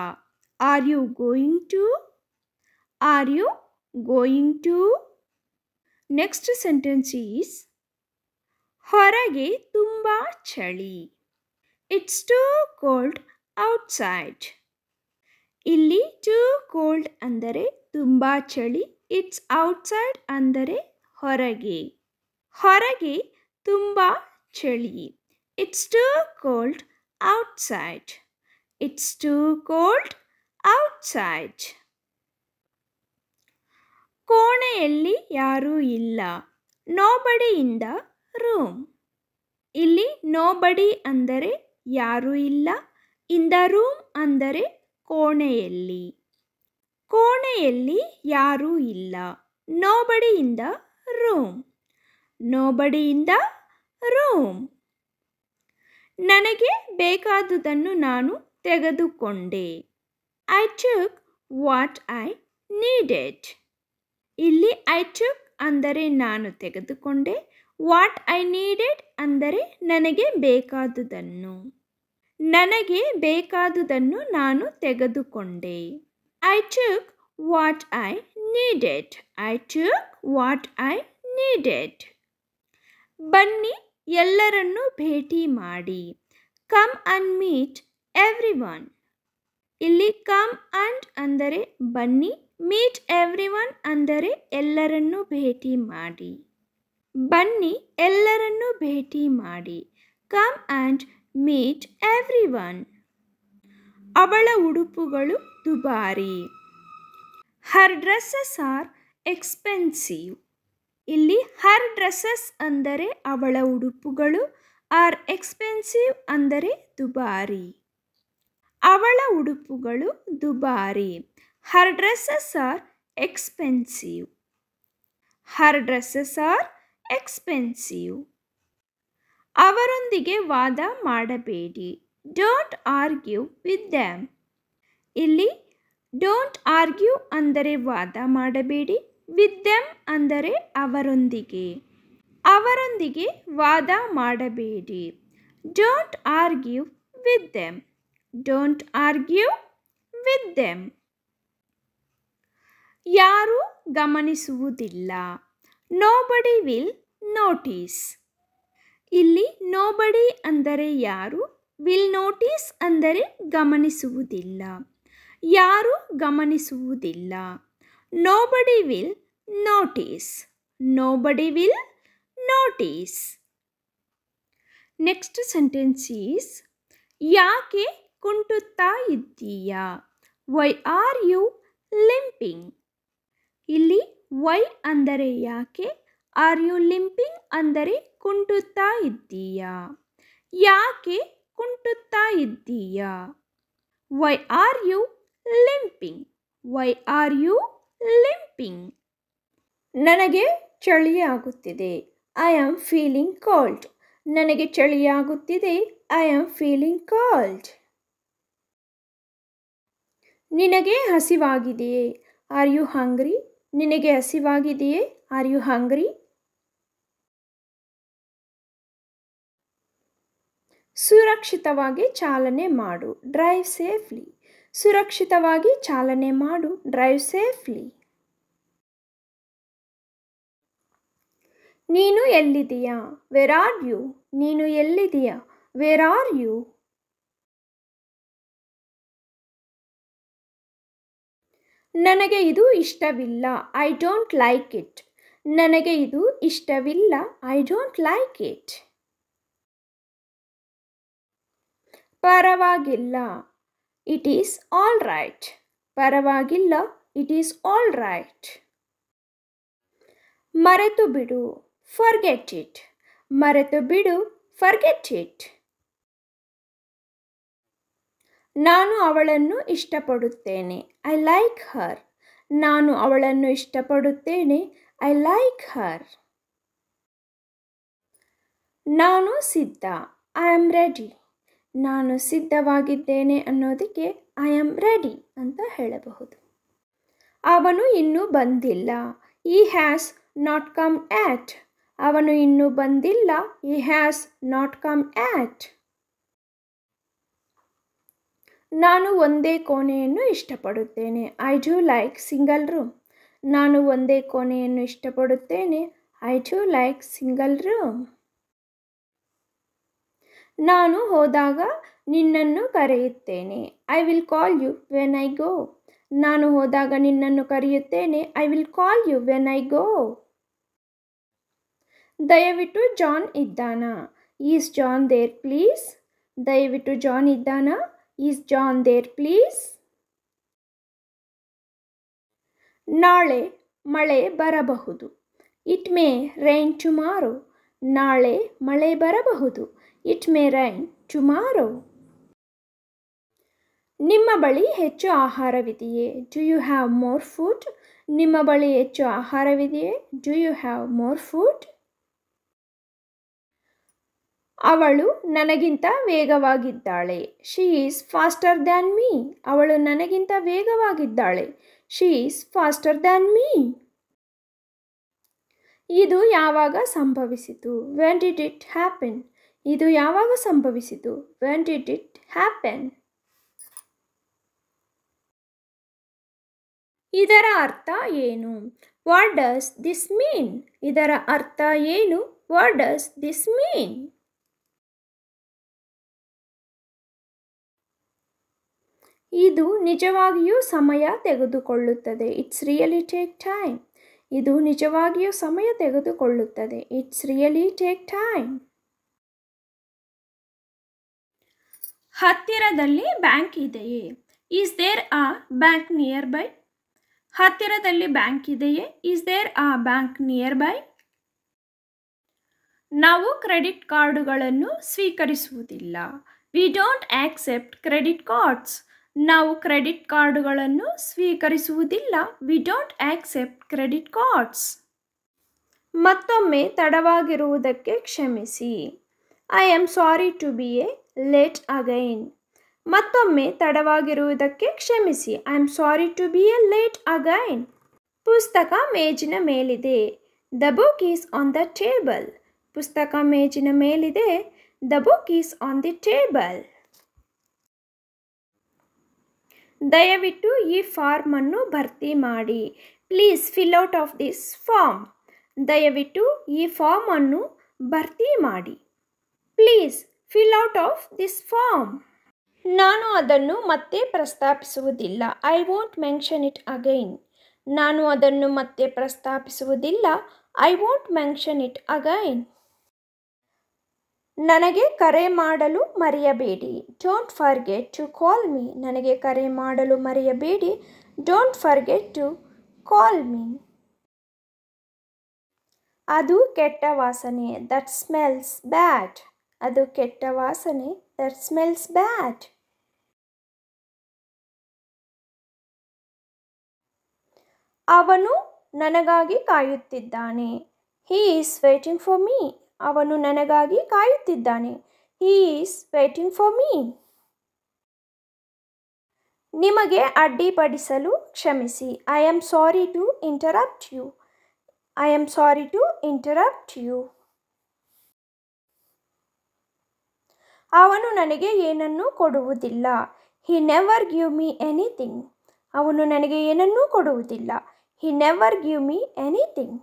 Are you going to? Are you going to? Next sentence is, ಹೊರಗೆ ತುಂಬ ಚಳಿ. It's too cold outside. ಇಲ್ಲಿ ಟೂ ಕೋಲ್ಡ್ ಅಂದರೆ ತುಂಬ ಚಳಿ. ಇಟ್ಸ್ ಔಟ್ಸೈಡ್ ಅಂದರೆ ಹೊರಗೆ. ಹೊರಗೆ ತುಂಬ ಚಳಿ. It's too cold outside. It's too cold outside. ಕೋಣೆಯಲ್ಲಿ ಯಾರೂ ಇಲ್ಲ. Nobody in the room. ಇಲ್ಲಿ ನೋಬಡಿ ಅಂದರೆ ಯಾರೂ ಇಲ್ಲ. ಇನ್ ದ ರೂಮ್ ಅಂದರೆ ಕೋಣೆಯಲ್ಲಿ. ಕೋಣೆಯಲ್ಲಿ ಯಾರೂ ಇಲ್ಲ. Nobody in the room. Nobody in the room. ನನಗೆ ಬೇಕಾದುದನ್ನು ನಾನು ತೆಗೆದುಕೊಂಡೆ. I took what I needed. ಇಲ್ಲಿ ಐ ಟುಕ್ ಅಂದರೆ ನಾನು ತೆಗೆದುಕೊಂಡೆ. ವಾಟ್ ಐ ನೀಡೆಡ್ ಅಂದರೆ ನನಗೆ ಬೇಕಾದುದನ್ನು. ನನಗೆ ಬೇಕಾದುದನ್ನು ನಾನು ತೆಗೆದುಕೊಂಡೆ. I took what I needed. I took what I needed. ಬನ್ನಿ ಎಲ್ಲರನ್ನೂ ಭೇಟಿ ಮಾಡಿ. Come and meet every one. ಇಲ್ಲಿ ಕಮ್ ಆ್ಯಂಡ್ ಅಂದರೆ ಬನ್ನಿ, ಮೀಟ್ ಎವ್ರಿ ಒನ್ ಅಂದರೆ ಎಲ್ಲರನ್ನೂ ಭೇಟಿ ಮಾಡಿ. ಬನ್ನಿ ಎಲ್ಲರನ್ನೂ ಭೇಟಿ ಮಾಡಿ. Come and meet every one. ಅವಳ ಉಡುಪುಗಳು ದುಬಾರಿ. ಹರ್ ಡ್ರೆಸ್ಸಸ್ ಆರ್ ಎಕ್ಸ್ಪೆನ್ಸಿವ್. ಇಲ್ಲಿ ಹರ್ ಡ್ರೆಸ್ಸಸ್ ಅಂದರೆ ಅವಳ ಉಡುಪುಗಳು, ಆರ್ ಎಕ್ಸ್ಪೆನ್ಸಿವ್ ಅಂದರೆ ದುಬಾರಿ. ಅವಳ ಉಡುಪುಗಳು ದುಬಾರಿ. ಹರ್ ಡ್ರೆಸ್ಸಸ್ ಆರ್ ಎಕ್ಸ್ಪೆನ್ಸಿವ್. ಹರ್ ಡ್ರೆಸ್ಸಸ್ ಆರ್ ಎಕ್ಸ್ಪೆನ್ಸಿವ್. ಅವರೊಂದಿಗೆ ವಾದ ಮಾಡಬೇಡಿ. Don't argue with damn. ಇಲ್ಲಿ ಡೋಂಟ್ ಆರ್ಗ್ಯೂ ಅಂದರೆ ವಾದ ಮಾಡಬೇಡಿ, ವಿತ್ ದ್ಯಾಮ್ ಅಂದರೆ ಅವರೊಂದಿಗೆ. ಅವರೊಂದಿಗೆ ವಾದ ಮಾಡಬೇಡಿ. Don't argue with them. Don't argue with them. ಯಾರೂ ಗಮನಿಸುವುದಿಲ್ಲ. Nobody will notice. ಇಲ್ಲಿ ನೋಬಡಿ ಅಂದರೆ ಯಾರು, ವಿಲ್ ನೋಟಿಸ್ ಅಂದರೆ ಗಮನಿಸುವುದಿಲ್ಲ. ಯಾರೂ ಗಮನಿಸುವುದಿಲ್ಲ. Nobody will notice. Nobody will notice. Next sentence is, ಯಾಕೆ ಕುಂಟುತ್ತಾ ಇದ್ದೀಯಾ? Why are you limping. ಇಲ್ಲಿ ವೈ ಅಂದರೆ ಯಾಕೆ, ಆರ್ ಯು ಲಿಂಪಿಂಗ್ ಅಂದರೆ ಕುಂಟುತ್ತಾ ಇದ್ದೀಯಾ. ಯಾಕೆ ಕುಂಟುತ್ತಾ ಇದ್ದೀಯಾ? Why are you limping. Why are you limping. ನನಗೆ ಚಳಿಯಾಗುತ್ತಿದೆ. I am feeling cold. ನನಗೆ ಚಳಿಯಾಗುತ್ತಿದೆ. I am feeling cold. ನಿನಗೆ ಹಸಿವಾಗಿದೆಯೇ? ಆರ್ ಯು ಹಂಗ್ರಿ. ನಿನಗೆ ಹಸಿವಾಗಿದೆಯೇ? ಆರ್ ಯು ಹಂಗ್ರಿ. ಸುರಕ್ಷಿತವಾಗಿ ಚಾಲನೆ ಮಾಡು. Drive safely. ಸುರಕ್ಷಿತವಾಗಿ ಚಾಲನೆ ಮಾಡು. Drive safely. ನೀನು ಎಲ್ಲಿದೆಯಾ? Wear are you. ನೀನು ಎಲ್ಲಿದೆಯಾ? Wear are you. ನನಗೆ ಇದು ಇಷ್ಟವಿಲ್ಲ. I don't like it. ನನಗೆ ಇದು ಇಷ್ಟವಿಲ್ಲ. I don't like it. ಪರವಾಗಿಲ್ಲ. It is all right. ಪರವಾಗಿಲ್ಲ. It is all right. ಮರೆತು ಬಿಡು. Forget it. ಮರೆತು ಬಿಡು. Forget it. ನಾನು ಅವಳನ್ನು ಇಷ್ಟಪಡುತ್ತೇನೆ. I like her. ನಾನು ಅವಳನ್ನು ಇಷ್ಟಪಡುತ್ತೇನೆ. I like her. ನಾನು ಸಿದ್ಧ. I am ready. ನಾನು ಸಿದ್ಧವಾಗಿದ್ದೇನೆ ಅನ್ನೋದಕ್ಕೆ ಐ ಆಮ್ ರೆಡಿ ಅಂತ ಹೇಳಬಹುದು. ಅವನು ಇನ್ನೂ ಬಂದಿಲ್ಲ. ಈ ಹ್ಯಾಸ್ ನಾಟ್ ಕಮ್ ಆಟ್. ಅವನು ಇನ್ನೂ ಬಂದಿಲ್ಲ. ಈ ಹ್ಯಾಸ್ ನಾಟ್ ಕಮ್ ಆಟ್. ನಾನು ಒಂದೇ ಕೋಣೆಯನ್ನು ಇಷ್ಟಪಡುತ್ತೇನೆ. I do like single room. ನಾನು ಒಂದೇ ಕೋಣೆಯನ್ನು ಇಷ್ಟಪಡುತ್ತೇನೆ. I do like single room. ನಾನು ಹೋದಾಗ ನಿನ್ನನ್ನು ಕರೆಯುತ್ತೇನೆ. I will call you when I go. ನಾನು ಹೋದಾಗ ನಿನ್ನನ್ನು ಕರೆಯುತ್ತೇನೆ. I will call you when I go. ದಯವಿಟ್ಟು ಜಾನ್ ಇದ್ದಾನಾ? Is John there please. ದಯವಿಟ್ಟು ಜಾನ್ ಇದ್ದಾನಾ? Is John there please. ನಾಳೆ ಮಳೆ ಬರಬಹುದು. It may rain tomorrow. ನಾಳೆ ಮಳೆ ಬರಬಹುದು. It may rain tomorrow. ನಿಮ್ಮ ಬಳಿ ಹೆಚ್ಚು ಆಹಾರವಿದೆಯೇ? Do you have more food. ನಿಮ್ಮ ಬಳಿ ಹೆಚ್ಚು ಆಹಾರವಿದೆಯೇ? Do you have more food. ಅವಳು ನನಗಿಂತ ವೇಗವಾಗಿದ್ದಾಳೆ. She is faster than me. ಅವಳು ನನಗಿಂತ ವೇಗವಾಗಿದ್ದಾಳೆ. She is faster than me. ಇದು ಯಾವಾಗ ಸಂಭವಿಸಿತು? When did it happen. ಇದು ಯಾವಾಗ ಸಂಭವಿಸಿತು? When did it happen. ಇದರ ಅರ್ಥ ಏನು? What does this mean. ಇದರ ಅರ್ಥ ಏನು? What does this mean. ಇದು ನಿಜವಾಗಿಯೂ ಸಮಯ ತೆಗೆದುಕೊಳ್ಳುತ್ತದೆ. It's really take time. ಇದು ನಿಜವಾಗಿಯೂ ಸಮಯ ತೆಗೆದುಕೊಳ್ಳುತ್ತದೆ. It's really take time. ಹತ್ತಿರದಲ್ಲಿ ಬ್ಯಾಂಕ್ ಇದೆಯೇ? Is there a bank nearby? ಹತ್ತಿರದಲ್ಲಿ ಬ್ಯಾಂಕ್ ಇದೆಯೇ? Is there a bank nearby? ನಾವು ಕ್ರೆಡಿಟ್ ಕಾರ್ಡುಗಳನ್ನು ಸ್ವೀಕರಿಸುವುದಿಲ್ಲ. We don't accept credit cards. ನಾವು ಕ್ರೆಡಿಟ್ ಕಾರ್ಡುಗಳನ್ನು ಸ್ವೀಕರಿಸುವುದಿಲ್ಲ. We don't accept credit cards. ಮತ್ತೊಮ್ಮೆ ತಡವಾಗಿರುವುದಕ್ಕೆ ಕ್ಷಮಿಸಿ. I am sorry to be late again. ಮತ್ತೊಮ್ಮೆ ತಡವಾಗಿರುವುದಕ್ಕೆ ಕ್ಷಮಿಸಿ. I am sorry to be late again. ಪುಸ್ತಕ ಮೇಜಿನ ಮೇಲಿದೆ. The book is on the table. ಪುಸ್ತಕ ಮೇಜಿನ ಮೇಲಿದೆ. The book is on the table. ದಯವಿಟ್ಟು ಈ ಫಾರ್ಮ್ ಅನ್ನು ಭರ್ತಿ ಮಾಡಿ. Please fill out of this form. ದಯವಿಟ್ಟು ಈ ಫಾರ್ಮ್ ಅನ್ನು ಭರ್ತಿ ಮಾಡಿ. Please fill out of this form. ನಾನು ಅದನ್ನು ಮತ್ತೆ ಪ್ರಸ್ತಾಪಿಸುವುದಿಲ್ಲ. I won't mention it again. ನಾನು ಅದನ್ನು ಮತ್ತೆ ಪ್ರಸ್ತಾಪಿಸುವುದಿಲ್ಲ. I won't mention it again. ನನಗೆ ಕರೆ ಮಾಡಲು ಮರೆಯಬೇಡಿ. Don't forget to call me. ನನಗೆ ಕರೆ ಮಾಡಲು ಮರೆಯಬೇಡಿ. Don't forget to call me. ಅದು ಕೆಟ್ಟ ವಾಸನೆ. That smells bad. ಅದು ಕೆಟ್ಟ ವಾಸನೆ. That smells bad. ಅವನು ನನಗಾಗಿ ಕಾಯುತ್ತಿದ್ದಾನೆ. He is waiting for me. ಅವನು ನನಗಾಗಿ ಕಾಯುತ್ತಿದ್ದಾನೆ. He is waiting for me. ನಿಮಗೆ ಅಡ್ಡಿಪಡಿಸಲು ಕ್ಷಮಿಸಿ. I am sorry to interrupt you. I am sorry to interrupt you. ಅವನು ನನಗೆ ಏನನ್ನೂ ಕೊಡುವುದಿಲ್ಲ. He never give me anything. ಅವನು ನನಗೆ ಏನನ್ನೂ ಕೊಡುವುದಿಲ್ಲ. He never give me anything.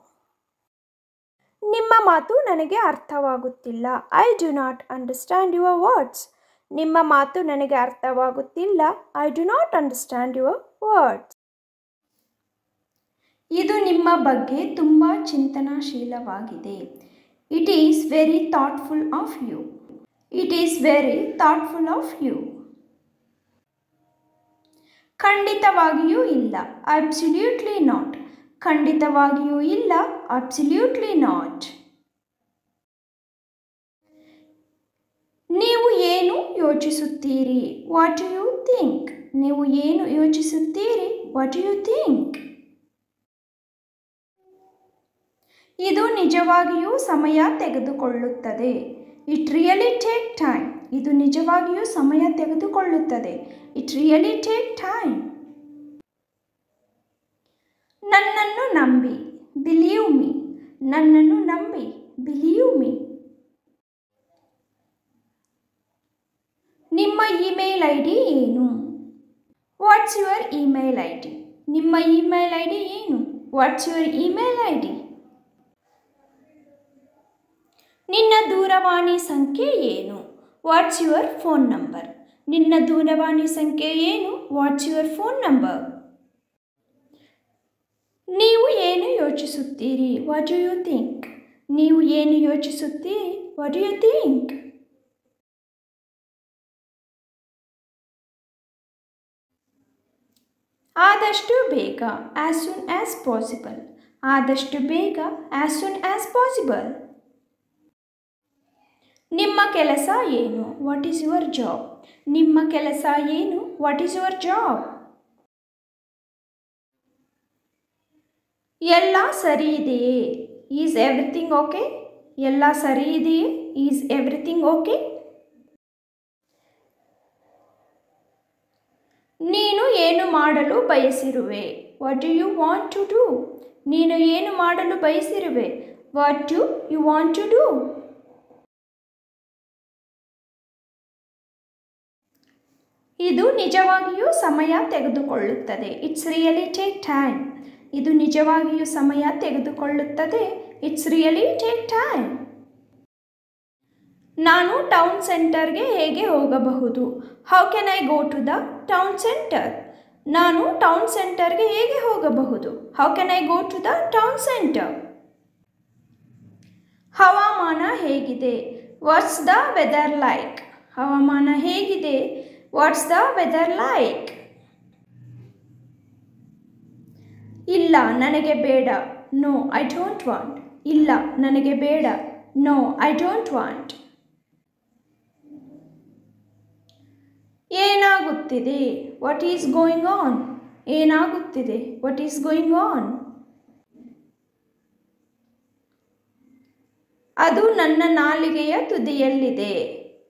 ನಿಮ್ಮ ಮಾತು ನನಗೆ ಅರ್ಥವಾಗುತ್ತಿಲ್ಲ. I do not understand your words. ನಿಮ್ಮ ಮಾತು ನನಗೆ ಅರ್ಥವಾಗುತ್ತಿಲ್ಲ. I do not understand your words. ಇದು ನಿಮ್ಮ ಬಗ್ಗೆ ತುಂಬ ಚಿಂತನಾಶೀಲವಾಗಿದೆ. It is very thoughtful of you. It is very thoughtful of you. ಖಂಡಿತವಾಗಿಯೂ ಇಲ್ಲ. Absolutely not. ಖಂಡಿತವಾಗಿಯೂ ಇಲ್ಲ. Absolutely not. ನೀವು ಏನು ಯೋಚಿಸುತ್ತೀರಿ? What do you think? ನೀವು ಏನು ಯೋಚಿಸುತ್ತೀರಿ? What do you think? ಇದು ನಿಜವಾಗಿಯೂ ಸಮಯ ತೆಗೆದುಕೊಳ್ಳುತ್ತದೆ. It really take time. ಇದು ನಿಜವಾಗಿಯೂ ಸಮಯ ತೆಗೆದುಕೊಳ್ಳುತ್ತದೆ. It really take time. ನನ್ನನ್ನು ನಂಬಿ. Believe me. ನನ್ನನ್ನು ನಂಬಿ. Believe me. ನಿಮ್ಮ ಇಮೇಲ್ ಐ ಡಿ ಏನು? What's your email I D? ನಿಮ್ಮ ಇಮೇಲ್ ಐ ಡಿ ಏನು? What's your email I D? ನಿನ್ನ ದೂರವಾಣಿ ಸಂಖ್ಯೆ ಏನು? What's your phone number? ನಿನ್ನ ದೂರವಾಣಿ ಸಂಖ್ಯೆ ಏನು? What's your phone number? ನೀವು ಏನು ಯೋಚಿಸುತ್ತೀರಿ? What do you think? ನೀವು ಏನು ಯೋಚಿಸುತ್ತೀರಿ? What do you think? ಆದಷ್ಟು ಬೇಗ. As soon as possible. ಆದಷ್ಟು ಬೇಗ. As soon as possible. ನಿಮ್ಮ ಕೆಲಸ ಏನು? What is your job? ನಿಮ್ಮ ಕೆಲಸ ಏನು? What is your job? ಎಲ್ಲ ಸರಿ ಇದೆಯೇ? Is everything okay? ಎಲ್ಲ ಸರಿ ಇದೆಯೇ? Is everything okay? ನೀನು ಏನು ಮಾಡಲು ಬಯಸಿರುವೆ? What do you want to do? ನೀನು ಏನು ಮಾಡಲು ಬಯಸಿರುವೆ? What do you want to do? ಇದು ನಿಜವಾಗಿಯೂ ಸಮಯ ತೆಗೆದುಕೊಳ್ಳುತ್ತದೆ. It's really take time. ಇದು ನಿಜವಾಗಿಯೂ ಸಮಯ ತೆಗೆದುಕೊಳ್ಳುತ್ತದೆ. It's really take time. ನಾನು ಟೌನ್ ಸೆಂಟರ್ಗೆ ಹೇಗೆ ಹೋಗಬಹುದು? How can I go to the town centre? ನಾನು ಟೌನ್ ಸೆಂಟರ್ಗೆ ಹೇಗೆ ಹೋಗಬಹುದು? How can I go to the town centre? ಹವಾಮಾನ ಹೇಗಿದೆ? What's the weather like? ಹವಾಮಾನ ಹೇಗಿದೆ? What's the weather like? ಇಲ್ಲ ನನಗೆ ಬೇಡ. No I don't want. ಇಲ್ಲ ನನಗೆ ಬೇಡ. No I don't want. ಏನಾಗುತ್ತಿದೆ? What is going on? ಏನಾಗುತ್ತಿದೆ? What is going on? ಅದು ನನ್ನ ನಾಲಿಗೆಯ ತುದಿಯಲ್ಲಿದೆ.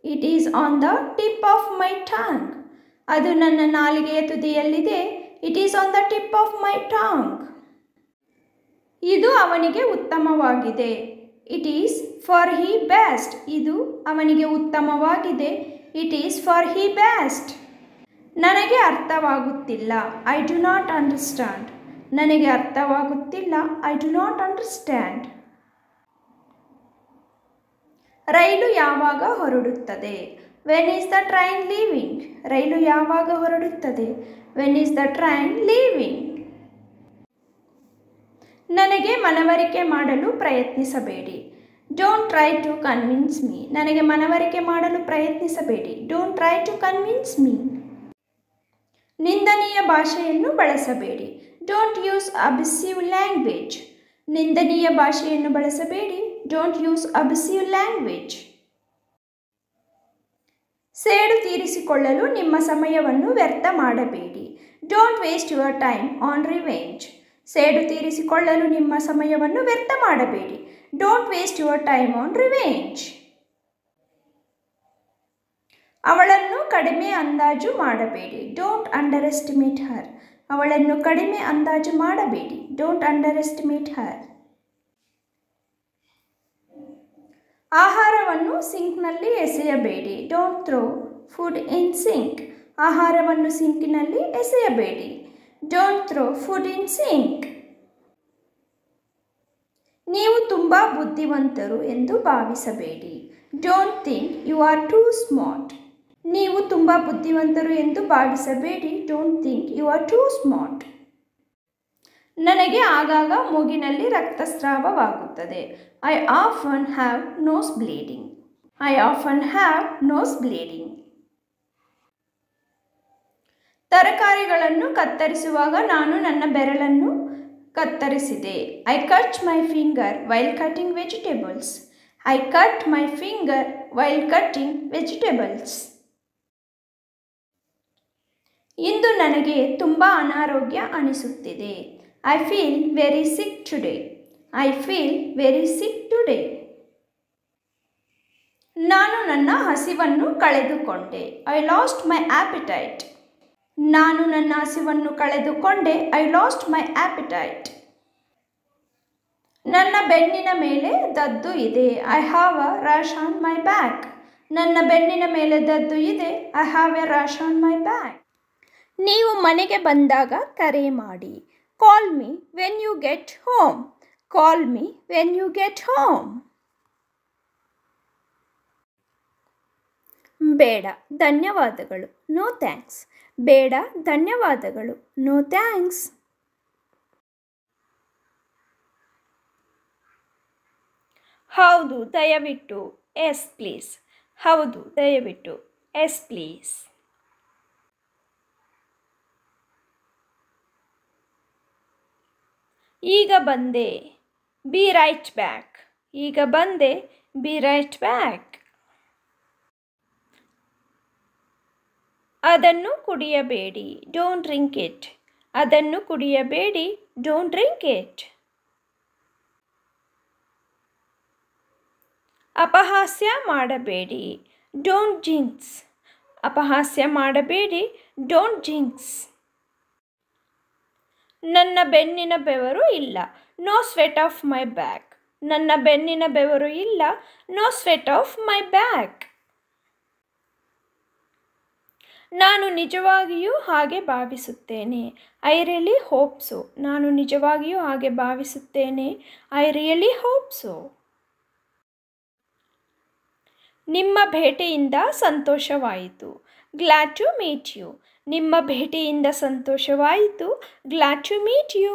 It is on the tip of my tongue. ಅದು ನನ್ನ ನಾಲಿಗೆಯ ತುದಿಯಲ್ಲಿದೆ. It is on the tip of my tongue. ಇದು ಅವನಿಗೆ ಉತ್ತಮವಾಗಿದೆ. It is for he best. ಇದು ಅವನಿಗೆ ಉತ್ತಮವಾಗಿದೆ. It is for he best. ನನಗೆ ಅರ್ಥವಾಗುತ್ತಿಲ್ಲ. I do not understand. ನನಗೆ ಅರ್ಥವಾಗುತ್ತಿಲ್ಲ. I do not understand. ರೈಲು ಯಾವಾಗ ಹೊರಡುತ್ತದೆ? When is the train leaving? ರೈಲು ಯಾವಾಗ ಹೊರಡುತ್ತದೆ? When is the train leaving? ನನಗೆ ಮನವರಿಕೆ ಮಾಡಲು ಪ್ರಯತ್ನಿಸಬೇಡಿ. Don't try to convince me. ನನಗೆ ಮನವರಿಕೆ ಮಾಡಲು ಪ್ರಯತ್ನಿಸಬೇಡಿ. Don't try to convince me. ನಿಂದನೀಯ ಭಾಷೆಯನ್ನು ಬಳಸಬೇಡಿ. Don't use abusive language. ನಿಂದನೀಯ ಭಾಷೆಯನ್ನು ಬಳಸಬೇಡಿ. Don't use abusive language. ಸೇಡು ತೀರಿಸಿಕೊಳ್ಳಲು ನಿಮ್ಮ ಸಮಯವನ್ನು ವ್ಯರ್ಥ ಮಾಡಬೇಡಿ. Don't waste your time on revenge. ಸೇಡು ತೀರಿಸಿಕೊಳ್ಳಲು ನಿಮ್ಮ ಸಮಯವನ್ನು ವ್ಯರ್ಥ ಮಾಡಬೇಡಿ. Don't waste your time on revenge. ಅವಳನ್ನು ಕಡಿಮೆ ಅಂದಾಜು ಮಾಡಬೇಡಿ. Don't underestimate her. ಅವಳನ್ನು ಕಡಿಮೆ ಅಂದಾಜು ಮಾಡಬೇಡಿ. Don't underestimate her. ಆಹಾರವನ್ನು ಸಿಂಕ್ನಲ್ಲಿ ಎಸೆಯಬೇಡಿ. Don't throw food in sink. ಆಹಾರವನ್ನು ಸಿಂಕಿನಲ್ಲಿ ಎಸೆಯಬೇಡಿ. Don't throw food in sink. ನೀವು ತುಂಬ ಬುದ್ಧಿವಂತರು ಎಂದು ಭಾವಿಸಬೇಡಿ. Don't think you are too smart. ನೀವು ತುಂಬ ಬುದ್ಧಿವಂತರು ಎಂದು ಭಾವಿಸಬೇಡಿ. Don't think you are too smart. ನನಗೆ ಆಗಾಗ ಮೂಗಿನಲ್ಲಿ ರಕ್ತಸ್ರಾವವಾಗುತ್ತದೆ. I often have nose bleeding. I often have nose bleeding. ತರಕಾರಿಗಳನ್ನು ಕತ್ತರಿಸುವಾಗ ನಾನು ನನ್ನ ಬೆರಳನ್ನು ಕತ್ತರಿಸಿದೆ. I cut my finger while cutting vegetables. I cut my finger while cutting vegetables. ಇಂದು ನನಗೆ ತುಂಬ ಅನಾರೋಗ್ಯ ಅನಿಸುತ್ತಿದೆ. I feel very sick today. I feel very sick today. ನಾನು ನನ್ನ ಹಸಿವನ್ನು ಕಳೆದುಕೊಂಡೆ. ಐ ಲಾಸ್ಟ್ ಮೈ ಆಪಿಟೈಟ್. ನಾನು ನನ್ನ ಹಸಿವನ್ನು ಕಳೆದುಕೊಂಡೆ. ಐ ಲಾಸ್ಟ್ ಮೈ ಆಪಿಟೈಟ್. ನನ್ನ ಬೆನ್ನಿನ ಮೇಲೆ ದದ್ದು ಇದೆ. I have a rash on my back. ನನ್ನ ಬೆನ್ನಿನ ಮೇಲೆ ದದ್ದು ಇದೆ. I have a rash on my back. ನೀವು ಮನೆಗೆ ಬಂದಾಗ ಕರೆ ಮಾಡಿ. Call me when you get home. Call me when you get home. ಬೇಡ ಧನ್ಯವಾದಗಳು. No thanks. ಬೇಡ ಧನ್ಯವಾದಗಳು. No thanks. ಹೌದು ದಯವಿಟ್ಟು. Yes please. ಹೌದು ದಯವಿಟ್ಟು. Yes please. ಈಗ ಬಂದೆ. Be right back. ಈಗ ಬಂದೆ. Be right back. ಅದನ್ನು ಕುಡಿಯಬೇಡಿ. Don't drink it. ಅದನ್ನು ಕುಡಿಯಬೇಡಿ. Don't drink it. ಅಪಹಾಸ್ಯ ಮಾಡಬೇಡಿ. Don't jinx. ಅಪಹಾಸ್ಯ ಮಾಡಬೇಡಿ. Don't jinx. ನನ್ನ ಬೆನ್ನಿನ ಬೆವರು ಇಲ್ಲ. No sweat of my back. ನನ್ನ ಬೆನ್ನಿನ ಬೆವರು ಇಲ್ಲ. No sweat of my back. ನಾನು ನಿಜವಾಗಿಯೂ ಹಾಗೆ ಭಾವಿಸುತ್ತೇನೆ. I really hope so. ನಾನು ನಿಜವಾಗಿಯೂ ಹಾಗೆ ಭಾವಿಸುತ್ತೇನೆ. I really hope so. ನಿಮ್ಮ ಭೇಟಿಯಿಂದ ಸಂತೋಷವಾಯಿತು. Glad to meet you. ನಿಮ್ಮ ಭೇಟಿಯಿಂದ ಸಂತೋಷವಾಯಿತು. Glad to meet you.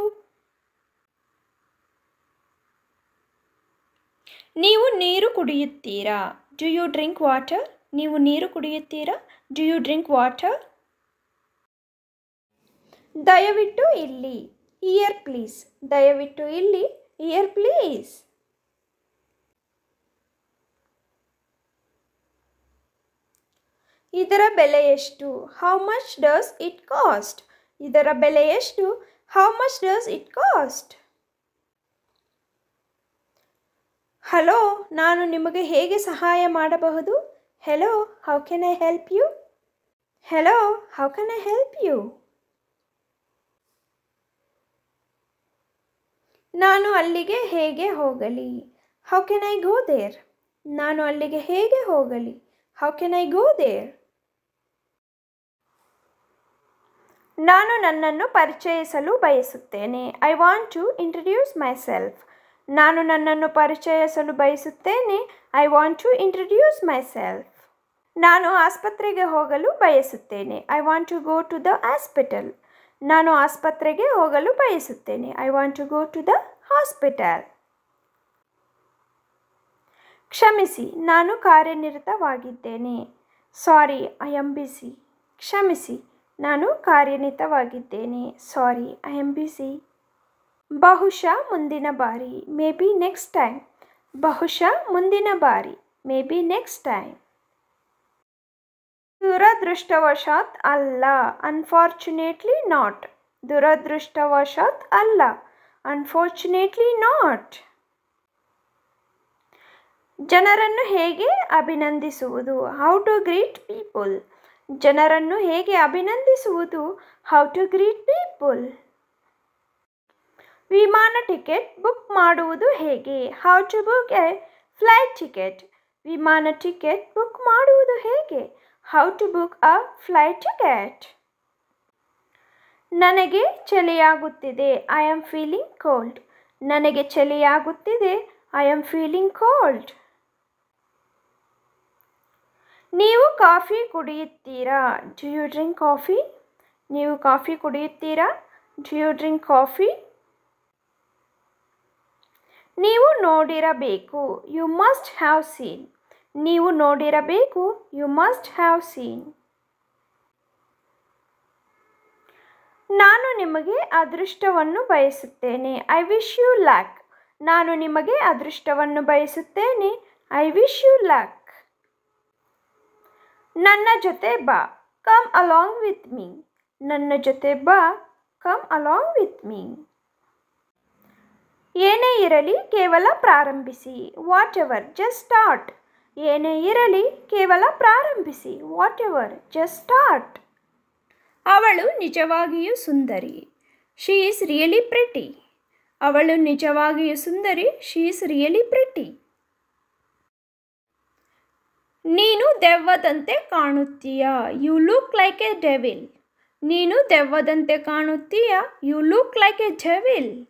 ನೀವು ನೀರು ಕುಡಿಯುತ್ತೀರಾ? Do you drink water? ನೀವು ನೀರು ಕುಡಿಯುತ್ತೀರಾ? Do you drink water? ದಯವಿಟ್ಟು ಇಲ್ಲಿ. Here please. ದಯವಿಟ್ಟು ಇಲ್ಲಿ. Here please. ಇದರ ಬೆಲೆ ಎಷ್ಟು? How much does it cost? ಇದರ ಬೆಲೆ ಎಷ್ಟು? How much does it cost? Hello, ನಾನು ನಿಮಗೆ ಹೇಗೆ ಸಹಾಯ ಮಾಡಬಹುದು? Hello, how can I help you? Hello, how can I help you? ನಾನು ಅಲ್ಲಿಗೆ ಹೇಗೆ ಹೋಗಲಿ? How can I go there? ನಾನು ಅಲ್ಲಿಗೆ ಹೇಗೆ ಹೋಗಲಿ? How can I go there? ನಾನು ನನ್ನನ್ನು ಪರಿಚಯಿಸಲು ಬಯಸುತ್ತೇನೆ. I want to introduce myself. ನಾನು ನನ್ನನ್ನು ಪರಿಚಯಿಸಲು ಬಯಸುತ್ತೇನೆ. I want to introduce myself. ನಾನು ಆಸ್ಪತ್ರೆಗೆ ಹೋಗಲು ಬಯಸುತ್ತೇನೆ. I want to go to the hospital. ನಾನು ಆಸ್ಪತ್ರೆಗೆ ಹೋಗಲು ಬಯಸುತ್ತೇನೆ. I want to go to the hospital. ಕ್ಷಮಿಸಿ, ನಾನು ಕಾರ್ಯನಿರತವಾಗಿದ್ದೇನೆ. ಸಾರಿ, ಐ ಆಮ್ ಬಿಸಿ. ಕ್ಷಮಿಸಿ, ನಾನು ಕಾರ್ಯನಿರತವಾಗಿದ್ದೇನೆ. ಸಾರಿ, ಐ ಆಮ್ ಬಿಸಿ. ಬಹುಶಃ ಮುಂದಿನ ಬಾರಿ. Maybe next time. ಬಹುಶಃ ಮುಂದಿನ ಬಾರಿ. Maybe next time. ದುರದೃಷ್ಟವಶಾತ್ ಅಲ್ಲ. Unfortunately not. ದುರದೃಷ್ಟವಶಾತ್ ಅಲ್ಲ. Unfortunately not. ಜನರನ್ನು ಹೇಗೆ ಅಭಿನಂದಿಸುವುದು? How to greet people. ಜನರನ್ನು ಹೇಗೆ ಅಭಿನಂದಿಸುವುದು? How to greet people. ವಿಮಾನ ಟಿಕೆಟ್ ಬುಕ್ ಮಾಡುವುದು ಹೇಗೆ? How to book a flight ticket. ವಿಮಾನ ಟಿಕೆಟ್ ಬುಕ್ ಮಾಡುವುದು ಹೇಗೆ? How to book a flight ticket. ನನಗೆ ಚಳಿಯಾಗುತ್ತಿದೆ. I am feeling cold. ನನಗೆ ಚಳಿಯಾಗುತ್ತಿದೆ. I am feeling cold. ನೀವು ಕಾಫಿ ಕುಡಿಯುತ್ತೀರಾ? Do you drink coffee? ನೀವು ಕಾಫಿ ಕುಡಿಯುತ್ತೀರಾ? Do you drink coffee? ನೀವು ನೋಡಿರಬೇಕು. You must have seen. ನೀವು ನೋಡಿರಬೇಕು. You must have seen. ನಾನು ನಿಮಗೆ ಅದೃಷ್ಟವನ್ನು ಬಯಸುತ್ತೇನೆ. I wish you luck. ನಾನು ನಿಮಗೆ ಅದೃಷ್ಟವನ್ನು ಬಯಸುತ್ತೇನೆ. I wish you luck. ನನ್ನ ಜೊತೆ ಬಾ. Come along with me. ನನ್ನ ಜೊತೆ ಬಾ. Come along with me. ಏನೇ ಇರಲಿ, ಕೇವಲ ಪ್ರಾರಂಭಿಸಿ. Whatever, just start. ಏನೇ ಇರಲಿ, ಕೇವಲ ಪ್ರಾರಂಭಿಸಿ. Whatever, just start. ಅವಳು ನಿಜವಾಗಿಯೂ ಸುಂದರಿ. She is really pretty. ಅವಳು ನಿಜವಾಗಿಯೂ ಸುಂದರಿ. She is really pretty. ನೀನು ದೆವ್ವದಂತೆ ಕಾಣುತ್ತೀಯಾ? You look like a devil. ನೀನು ದೆವ್ವದಂತೆ ಕಾಣುತ್ತೀಯಾ? You look like a devil.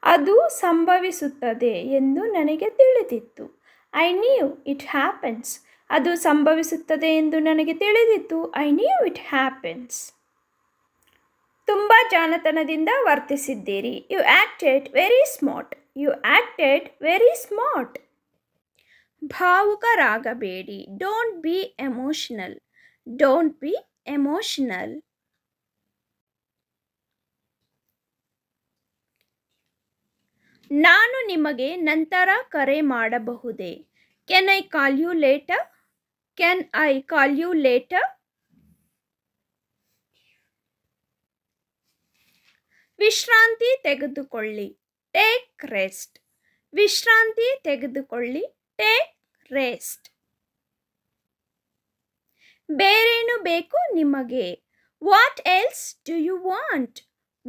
ಅದು ಸಂಭವಿಸುತ್ತದೆ ಎಂದು ನನಗೆ ತಿಳಿದಿತ್ತು. I knew it happens. ಅದು ಸಂಭವಿಸುತ್ತದೆ ಎಂದು ನನಗೆ ತಿಳಿದಿತ್ತು. I knew it happens. ತುಂಬ ಜಾಣತನದಿಂದ ವರ್ತಿಸಿದ್ದೀರಿ. You acted very smart. You acted very smart. ಭಾವುಕರಾಗಬೇಡಿ. Don't be emotional. Don't be emotional. ನಾನು ನಿಮಗೆ ನಂತರ ಕರೆ ಮಾಡಬಹುದೇ? Can I call you later? Can I call you later? ವಿಶ್ರಾಂತಿ ತೆಗೆದುಕೊಳ್ಳಿ. Take rest. ವಿಶ್ರಾಂತಿ ತೆಗೆದುಕೊಳ್ಳಿ. Take rest. ಬೇರೇನು ಬೇಕು ನಿಮಗೆ? What else do you want?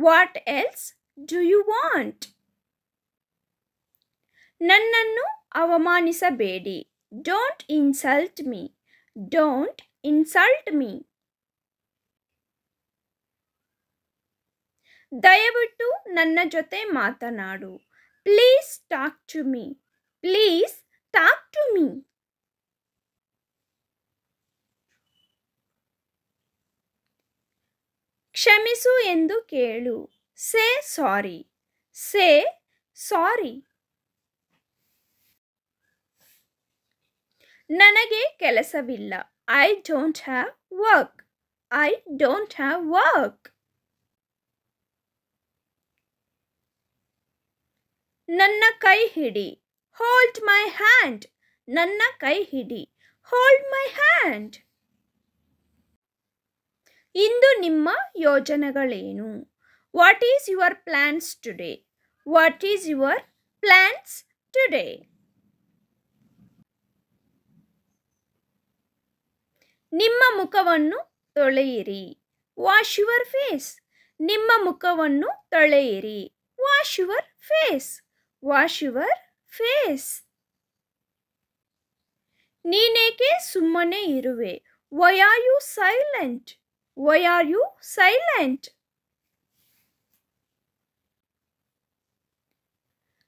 What else do you want? ನನ್ನನ್ನು ಅವಮಾನಿಸಬೇಡಿ. Don't insult me. Don't insult me. ದಯವಿಟ್ಟು ನನ್ನ ಜೊತೆ ಮಾತನಾಡು. Please talk to me. Please talk to me. ಕ್ಷಮಿಸು ಎಂದು ಕೇಳು. Say sorry. Say sorry. ನನಗೆ ಕೆಲಸವಿಲ್ಲ. I don't have work. I don't have work. ನನ್ನ ಕೈ ಹಿಡಿ. Hold my hand. ನನ್ನ ಕೈ ಹಿಡಿ. Hold my hand. ಇಂದು ನಿಮ್ಮ ಯೋಜನೆಗಳೇನು? What is your plans today? What is your plans today? ನಿಮ್ಮ ಮುಖವನ್ನು ತೊಳೆಯಿರಿ. Wash your face. ನಿಮ್ಮ ಮುಖವನ್ನು ತೊಳೆಯಿರಿ. Wash your face. Wash your face. ನೀನೇಕೆ ಸುಮ್ಮನೆ ಇರುವೆ? Why are you silent? Why are you silent?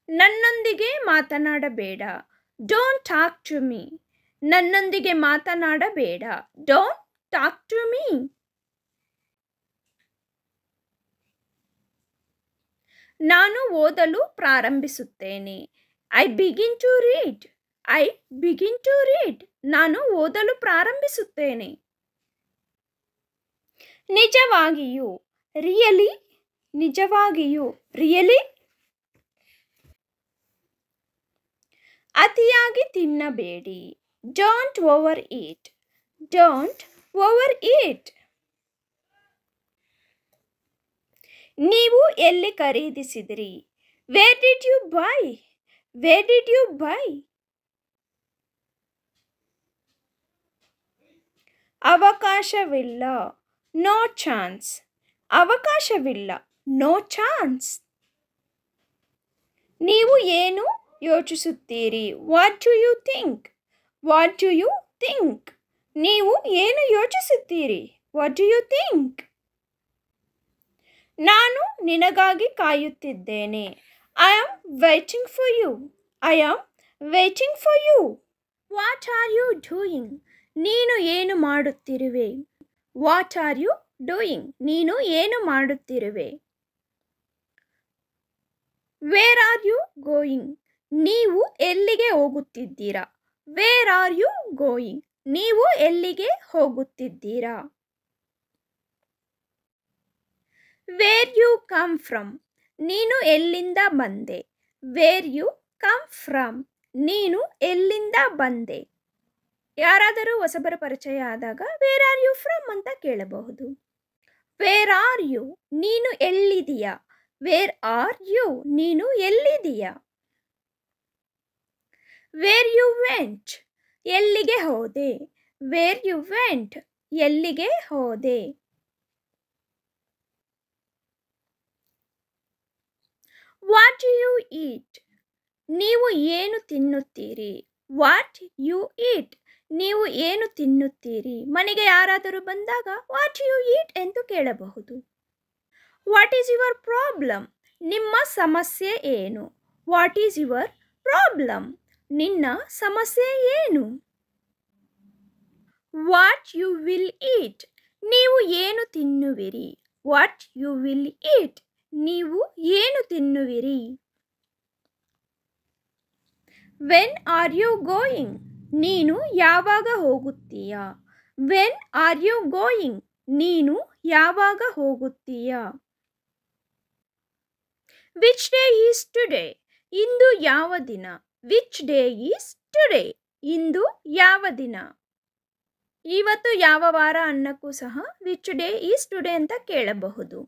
ನನ್ನೊಂದಿಗೆ ಮಾತನಾಡಬೇಡ. Don't talk to me. ನನ್ನೊಂದಿಗೆ ಮಾತನಾಡಬೇಡ. Don't talk to me. ನಾನು ಓದಲು ಪ್ರಾರಂಭಿಸುತ್ತೇನೆ. I begin to read. I begin to read. ನಾನು ಓದಲು ಪ್ರಾರಂಭಿಸುತ್ತೇನೆ. ನಿಜವಾಗಿಯೂ. ರಿಯಲಿ. ನಿಜವಾಗಿಯೂ. ರಿಯಲಿ. ಅತಿಯಾಗಿ ತಿನ್ನಬೇಡಿ. Don't overeat. Don't overeat. ನೀವು ಎಲ್ಲಿ ಖರೀದಿಸಿದಿರಿ? Where did you buy? Where did you buy? ಅವಕಾಶವಿಲ್ಲ. No chance. ಅವಕಾಶವಿಲ್ಲ. No chance. ನೀವು ಏನು ಯೋಚಿಸುತ್ತೀರಿ? What do you think? What do you think? ನೀವು ಏನು ಯೋಚಿಸುತ್ತೀರಿ? What do you think? ನಾನು ನಿನಗಾಗಿ ಕಾಯುತ್ತಿದ್ದೇನೆ. I am waiting for you. I am waiting for you. What are you doing? ನೀನು ಏನು ಮಾಡುತ್ತಿರುವೆ? What are you doing? ನೀನು ಏನು ಮಾಡುತ್ತಿರುವೆ? Where are you going? ನೀವು ಎಲ್ಲಿಗೆ ಹೋಗುತ್ತಿದ್ದೀರಾ? Where are you going? ನೀವು ಎಲ್ಲಿಗೆ ಹೋಗುತ್ತಿದ್ದೀರಾ? Where you come from? ನೀನು ಎಲ್ಲಿಂದ ಬಂದೆ? Where you come from? ನೀನು ಎಲ್ಲಿಂದ ಬಂದೆ? ಯಾರಾದರೂ ಹೊಸಬರ ಪರಿಚಯ ಆದಾಗ ವೇರ್ ಆರ್ ಯು ಫ್ರಮ್ ಅಂತ ಕೇಳಬಹುದು. Where are you? ನೀನು ಎಲ್ಲಿದೀಯಾ? Wear are you? ನೀನು ಎಲ್ಲಿದೀಯಾ? Wear you went? ಎಲ್ಲಿಗೆ ಹೋದೆ? Where you went? ಎಲ್ಲಿಗೆ ಹೋದೆ? What do you eat? ನೀವು ಏನು ತಿನ್ನುತ್ತೀರಿ? What you eat? ನೀವು ಏನು ತಿನ್ನುತ್ತೀರಿ? ಮನೆಗೆ ಯಾರಾದರೂ ಬಂದಾಗ ವಾಟ್ ಯು ಈಟ್ ಎಂದು ಕೇಳಬಹುದು. What is your problem? ನಿಮ್ಮ ಸಮಸ್ಯೆ ಏನು? What is your problem? ನಿನ್ನ ಸಮಸ್ಯೆ ಏನು? What you will eat? ನೀವು ಏನು ತಿನ್ನುವಿರಿ? What you will eat? ನೀವು ಏನು ತಿನ್ನುವಿರಿ? When are you going? ನೀನು ಯಾವಾಗ ಹೋಗುತ್ತೀಯಾ? When are you going? ನೀನು ಯಾವಾಗ ಹೋಗುತ್ತೀಯಾ? Which day is today? ಇಂದು ಯಾವ ದಿನ? Which day is today? ಇಂದು ಯಾವ ದಿನ? ಇವತ್ತು ಯಾವ ವಾರ ಅನ್ನಕ್ಕೂ ಸಹ ವಿಚ್ ಡೇ ಈಸ್ ಟುಡೇ ಅಂತ ಕೇಳಬಹುದು.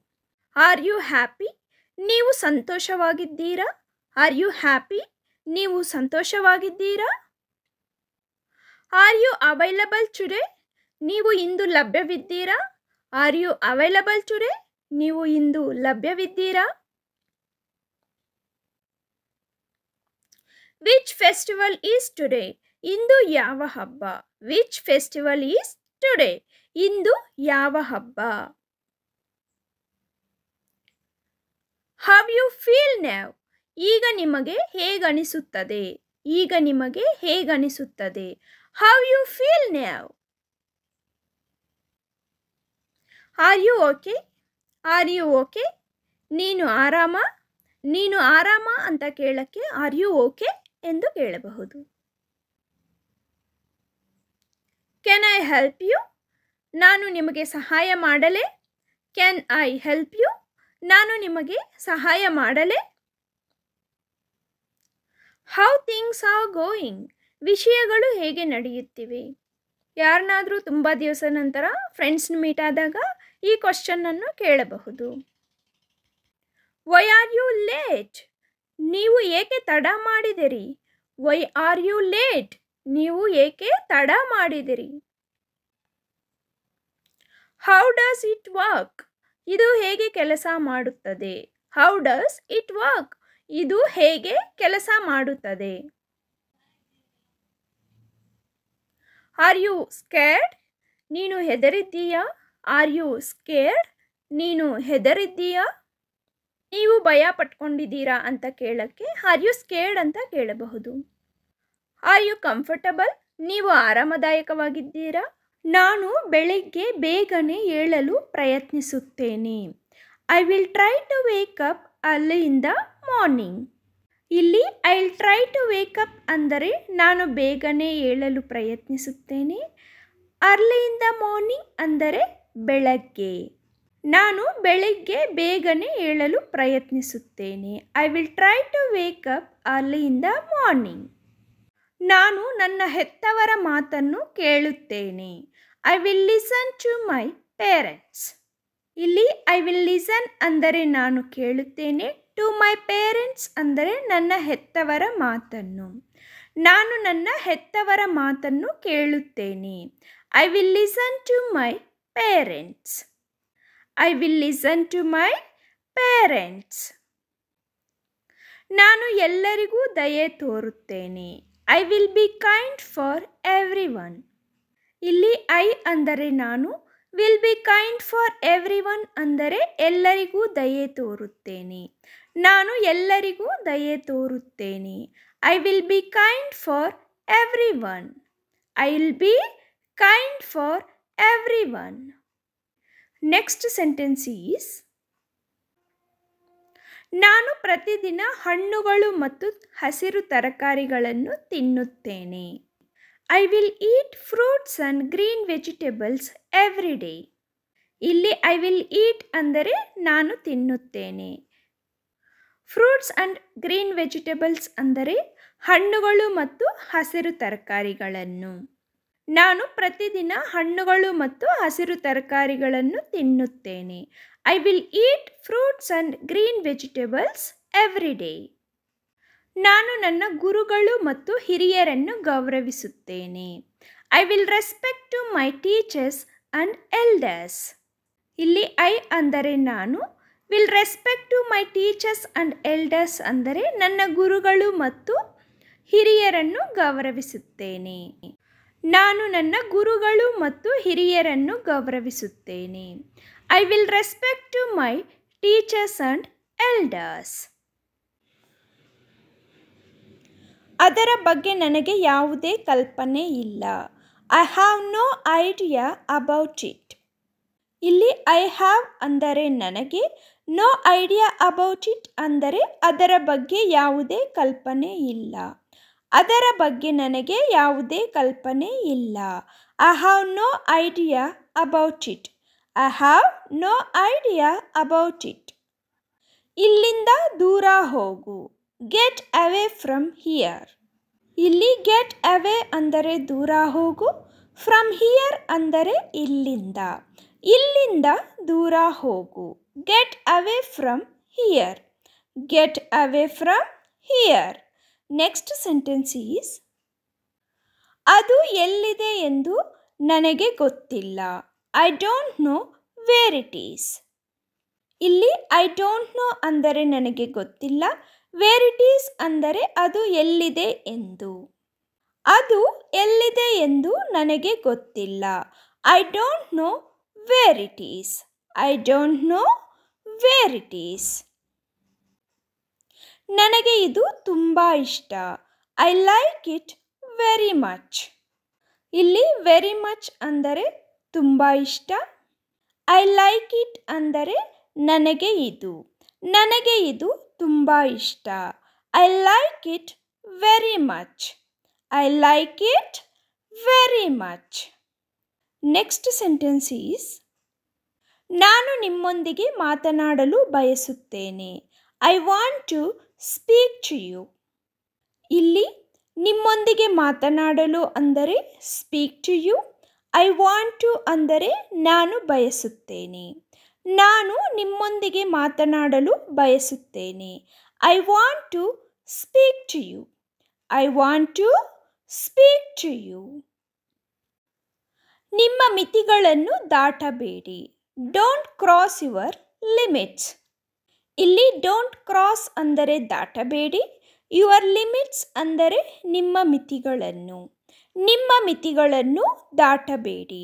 Are you happy? ನೀವು ಸಂತೋಷವಾಗಿದ್ದೀರಾ? Are you happy? ನೀವು ಸಂತೋಷವಾಗಿದ್ದೀರಾ? Are you available today? ನೀವು ಇಂದು ಲಭ್ಯವಿದ್ದೀರಾ? Are you available today? ನೀವು ಇಂದು ಲಭ್ಯವಿದ್ದೀರಾ? Which festival is today? ಇಂದು ಯಾವ ಹಬ್ಬ? Which festival is today? ಇಂದು ಯಾವ ಹಬ್ಬ? How you feel now? ಈಗ ನಿಮಗೆ ಹೇಗನಿಸುತ್ತದೆ? ಈಗ ನಿಮಗೆ ಹೇಗನಿಸುತ್ತದೆ? How you feel now? Are you okay? Are you okay? ನೀನು ಆರಾಮ? ನೀನು ಆರಾಮ ಅಂತ ಕೇಳಕ್ಕೆ ಆರ್ ಯು ಓಕೆ ಎಂದು ಕೇಳಬಹುದು. Can I help you? ನಾನು ನಿಮಗೆ ಸಹಾಯ ಮಾಡಲೇ? Can I help you? ನಾನು ನಿಮಗೆ ಸಹಾಯ ಮಾಡಲೇ? How things are going? ವಿಷಯಗಳು ಹೇಗೆ ನಡೆಯುತ್ತಿವೆ? ಯಾರನ್ನಾದರೂ ತುಂಬ ದಿವಸ ನಂತರ ಫ್ರೆಂಡ್ಸ್ನ ಮೀಟ್ ಆದಾಗ ಈ ಕ್ವಶನ್ನನ್ನು ಕೇಳಬಹುದು. Why are you late? ನೀವು ಏಕೆ ತಡ ಮಾಡಿದಿರಿ? Why are you late? ನೀವು ಏಕೆ ತಡ ಮಾಡಿದಿರಿ? How does it work? ಇದು ಹೇಗೆ ಕೆಲಸ ಮಾಡುತ್ತದೆ? How does it work? ಇದು ಹೇಗೆ ಕೆಲಸ ಮಾಡುತ್ತದೆ? Are you scared? ನೀನು ಹೆದರಿದ್ದೀಯಾ? R you scared? ನೀನು ಹೆದರಿದ್ದೀಯಾ? ನೀವು ಭಯ ಪಟ್ಕೊಂಡಿದ್ದೀರಾ ಅಂತ ಕೇಳಕ್ಕೆ ಆರ್ ಯು ಸ್ಕೇರ್ಡ್ ಅಂತ ಕೇಳಬಹುದು. Are you comfortable? ನೀವು ಆರಾಮದಾಯಕವಾಗಿದ್ದೀರಾ? ನಾನು ಬೆಳಿಗ್ಗೆ ಬೇಗನೆ ಏಳಲು ಪ್ರಯತ್ನಿಸುತ್ತೇನೆ. I will try to wake up early in the morning. ಇಲ್ಲಿ I will try to wake up ಅಂದರೆ ನಾನು ಬೇಗನೆ ಏಳಲು ಪ್ರಯತ್ನಿಸುತ್ತೇನೆ. ಅರ್ಲಿ ಇನ್ ದ ಮಾರ್ನಿಂಗ್ ಅಂದರೆ ಬೆಳಗ್ಗೆ. ನಾನು ಬೆಳಿಗ್ಗೆ ಬೇಗನೆ ಏಳಲು ಪ್ರಯತ್ನಿಸುತ್ತೇನೆ. I will try to wake up early in the morning. ನಾನು ನನ್ನ ಹೆತ್ತವರ ಮಾತನ್ನು ಕೇಳುತ್ತೇನೆ. I will listen to my parents. ಇಲ್ಲಿ ಐ ವಿಲ್ ಲಿಸನ್ ಅಂದರೆ ನಾನು ಕೇಳುತ್ತೇನೆ. ಟು ಮೈ ಪೇರೆಂಟ್ಸ್ ಅಂದರೆ ನನ್ನ ಹೆತ್ತವರ ಮಾತನ್ನು. ನಾನು ನನ್ನ ಹೆತ್ತವರ ಮಾತನ್ನು ಕೇಳುತ್ತೇನೆ. I will listen to my parents. I will listen to my parents. ನಾನು ಎಲ್ಲರಿಗೂ ದಯೆ ತೋರುತ್ತೇನೆ. I will be kind for everyone. ಇಲ್ಲಿ ಐ ಅಂದರೆ ನಾನು, will be kind for everyone ಅಂದರೆ ಎಲ್ಲರಿಗೂ ದಯೆ ತೋರುತ್ತೇನೆ. ನಾನು ಎಲ್ಲರಿಗೂ ದಯೆ ತೋರುತ್ತೇನೆ. I will be kind for everyone. I will be kind for everyone. Next sentence is, ನಾನು ಪ್ರತಿದಿನ ಹಣ್ಣುಗಳು ಮತ್ತು ಹಸಿರು ತರಕಾರಿಗಳನ್ನು ತಿನ್ನುತ್ತೇನೆ. I will eat fruits and green vegetables every day. ಇಲ್ಲಿ ಐ ವಿಲ್ ಈಟ್ ಅಂದರೆ ನಾನು ತಿನ್ನುತ್ತೇನೆ. ಫ್ರೂಟ್ಸ್ ಆ್ಯಂಡ್ ಗ್ರೀನ್ ವೆಜಿಟೇಬಲ್ಸ್ ಅಂದರೆ ಹಣ್ಣುಗಳು ಮತ್ತು ಹಸಿರು ತರಕಾರಿಗಳನ್ನು. ನಾನು ಪ್ರತಿದಿನ ಹಣ್ಣುಗಳು ಮತ್ತು ಹಸಿರು ತರಕಾರಿಗಳನ್ನು ತಿನ್ನುತ್ತೇನೆ. I will eat fruits and green vegetables every day. ನಾನು ನನ್ನ ಗುರುಗಳು ಮತ್ತು ಹಿರಿಯರನ್ನು ಗೌರವಿಸುತ್ತೇನೆ. I will respect to my teachers and elders. ಇಲ್ಲಿ ಐ ಅಂದರೆ ನಾನು, will respect to my teachers and elders ಅಂದರೆ ನನ್ನ ಗುರುಗಳು ಮತ್ತು ಹಿರಿಯರನ್ನು ಗೌರವಿಸುತ್ತೇನೆ. ನಾನು ನನ್ನ ಗುರುಗಳು ಮತ್ತು ಹಿರಿಯರನ್ನು ಗೌರವಿಸುತ್ತೇನೆ. I will respect to my teachers and elders. ಅದರ ಬಗ್ಗೆ ನನಗೆ ಯಾವುದೇ ಕಲ್ಪನೆ ಇಲ್ಲ. I have no idea about it. ಇಲ್ಲಿ ಐ ಹ್ಯಾವ್ ಅಂದರೆ ನನಗೆ, ನೋ ಐಡಿಯಾ ಅಬೌಟ್ ಇಟ್ ಅಂದರೆ ಅದರ ಬಗ್ಗೆ ಯಾವುದೇ ಕಲ್ಪನೆ ಇಲ್ಲ. ಅದರ ಬಗ್ಗೆ ನನಗೆ ಯಾವುದೇ ಕಲ್ಪನೆ ಇಲ್ಲ. I have no idea about it. I have no idea about it. ಇಲ್ಲಿಂದ ದೂರ ಹೋಗು. Get away from here. ಇಲ್ಲಿ ಗೆಟ್ ಅವೇ ಅಂದರೆ ದೂರ ಹೋಗು. ಫ್ರಮ್ ಹಿಯರ್ ಅಂದರೆ ಇಲ್ಲಿಂದ. ಇಲ್ಲಿಂದ ದೂರ ಹೋಗು. Get away from here. Get away from here. Next sentence is, ಅದು ಎಲ್ಲಿದೆ ಎಂದು ನನಗೆ ಗೊತ್ತಿಲ್ಲ. I don't know where it is. ಇಲ್ಲಿ ಐ ಡೋಂಟ್ ನೋ ಅಂದರೆ ನನಗೆ ಗೊತ್ತಿಲ್ಲ. ವೇರ್ ಇಟ್ ಈಸ್ ಅಂದರೆ ಅದು ಎಲ್ಲಿದೆ ಎಂದು. ಅದು ಎಲ್ಲಿದೆ ಎಂದು ನನಗೆ ಗೊತ್ತಿಲ್ಲ. I don't know where it is. I don't know where it is. ನನಗೆ ಇದು ತುಂಬ ಇಷ್ಟ. I like it very much. ಇಲ್ಲಿ ವೆರಿ ಮಚ್ ಅಂದರೆ ತುಂಬ ಇಷ್ಟ. ಐ ಲೈಕ್ ಇಟ್ ಅಂದರೆ ನನಗೆ ಇದು ತುಂಬ ಇಷ್ಟ. I like it very much. I like it very much. Next sentence is ನಾನು ನಿಮ್ಮೊಂದಿಗೆ ಮಾತನಾಡಲು ಬಯಸುತ್ತೇನೆ. I want to speak to you. ಇಲ್ಲಿ ನಿಮ್ಮೊಂದಿಗೆ ಮಾತನಾಡಲು ಅಂದರೆ speak to you. I want to ಅಂದರೆ ನಾನು ಬಯಸುತ್ತೇನೆ. ನಾನು ನಿಮ್ಮೊಂದಿಗೆ ಮಾತನಾಡಲು ಬಯಸುತ್ತೇನೆ. I want to speak to you. I want to speak to you. ನಿಮ್ಮ ಮಿತಿಗಳನ್ನು ದಾಟಬೇಡಿ. Don't cross your limits. ಇಲ್ಲಿ ಡೋಂಟ್ ಕ್ರಾಸ್ ಅಂದರೆ ದಾಟಬೇಡಿ. ಯುವರ್ ಲಿಮಿಟ್ಸ್ ಅಂದರೆ ನಿಮ್ಮ ಮಿತಿಗಳನ್ನು ದಾಟಬೇಡಿ.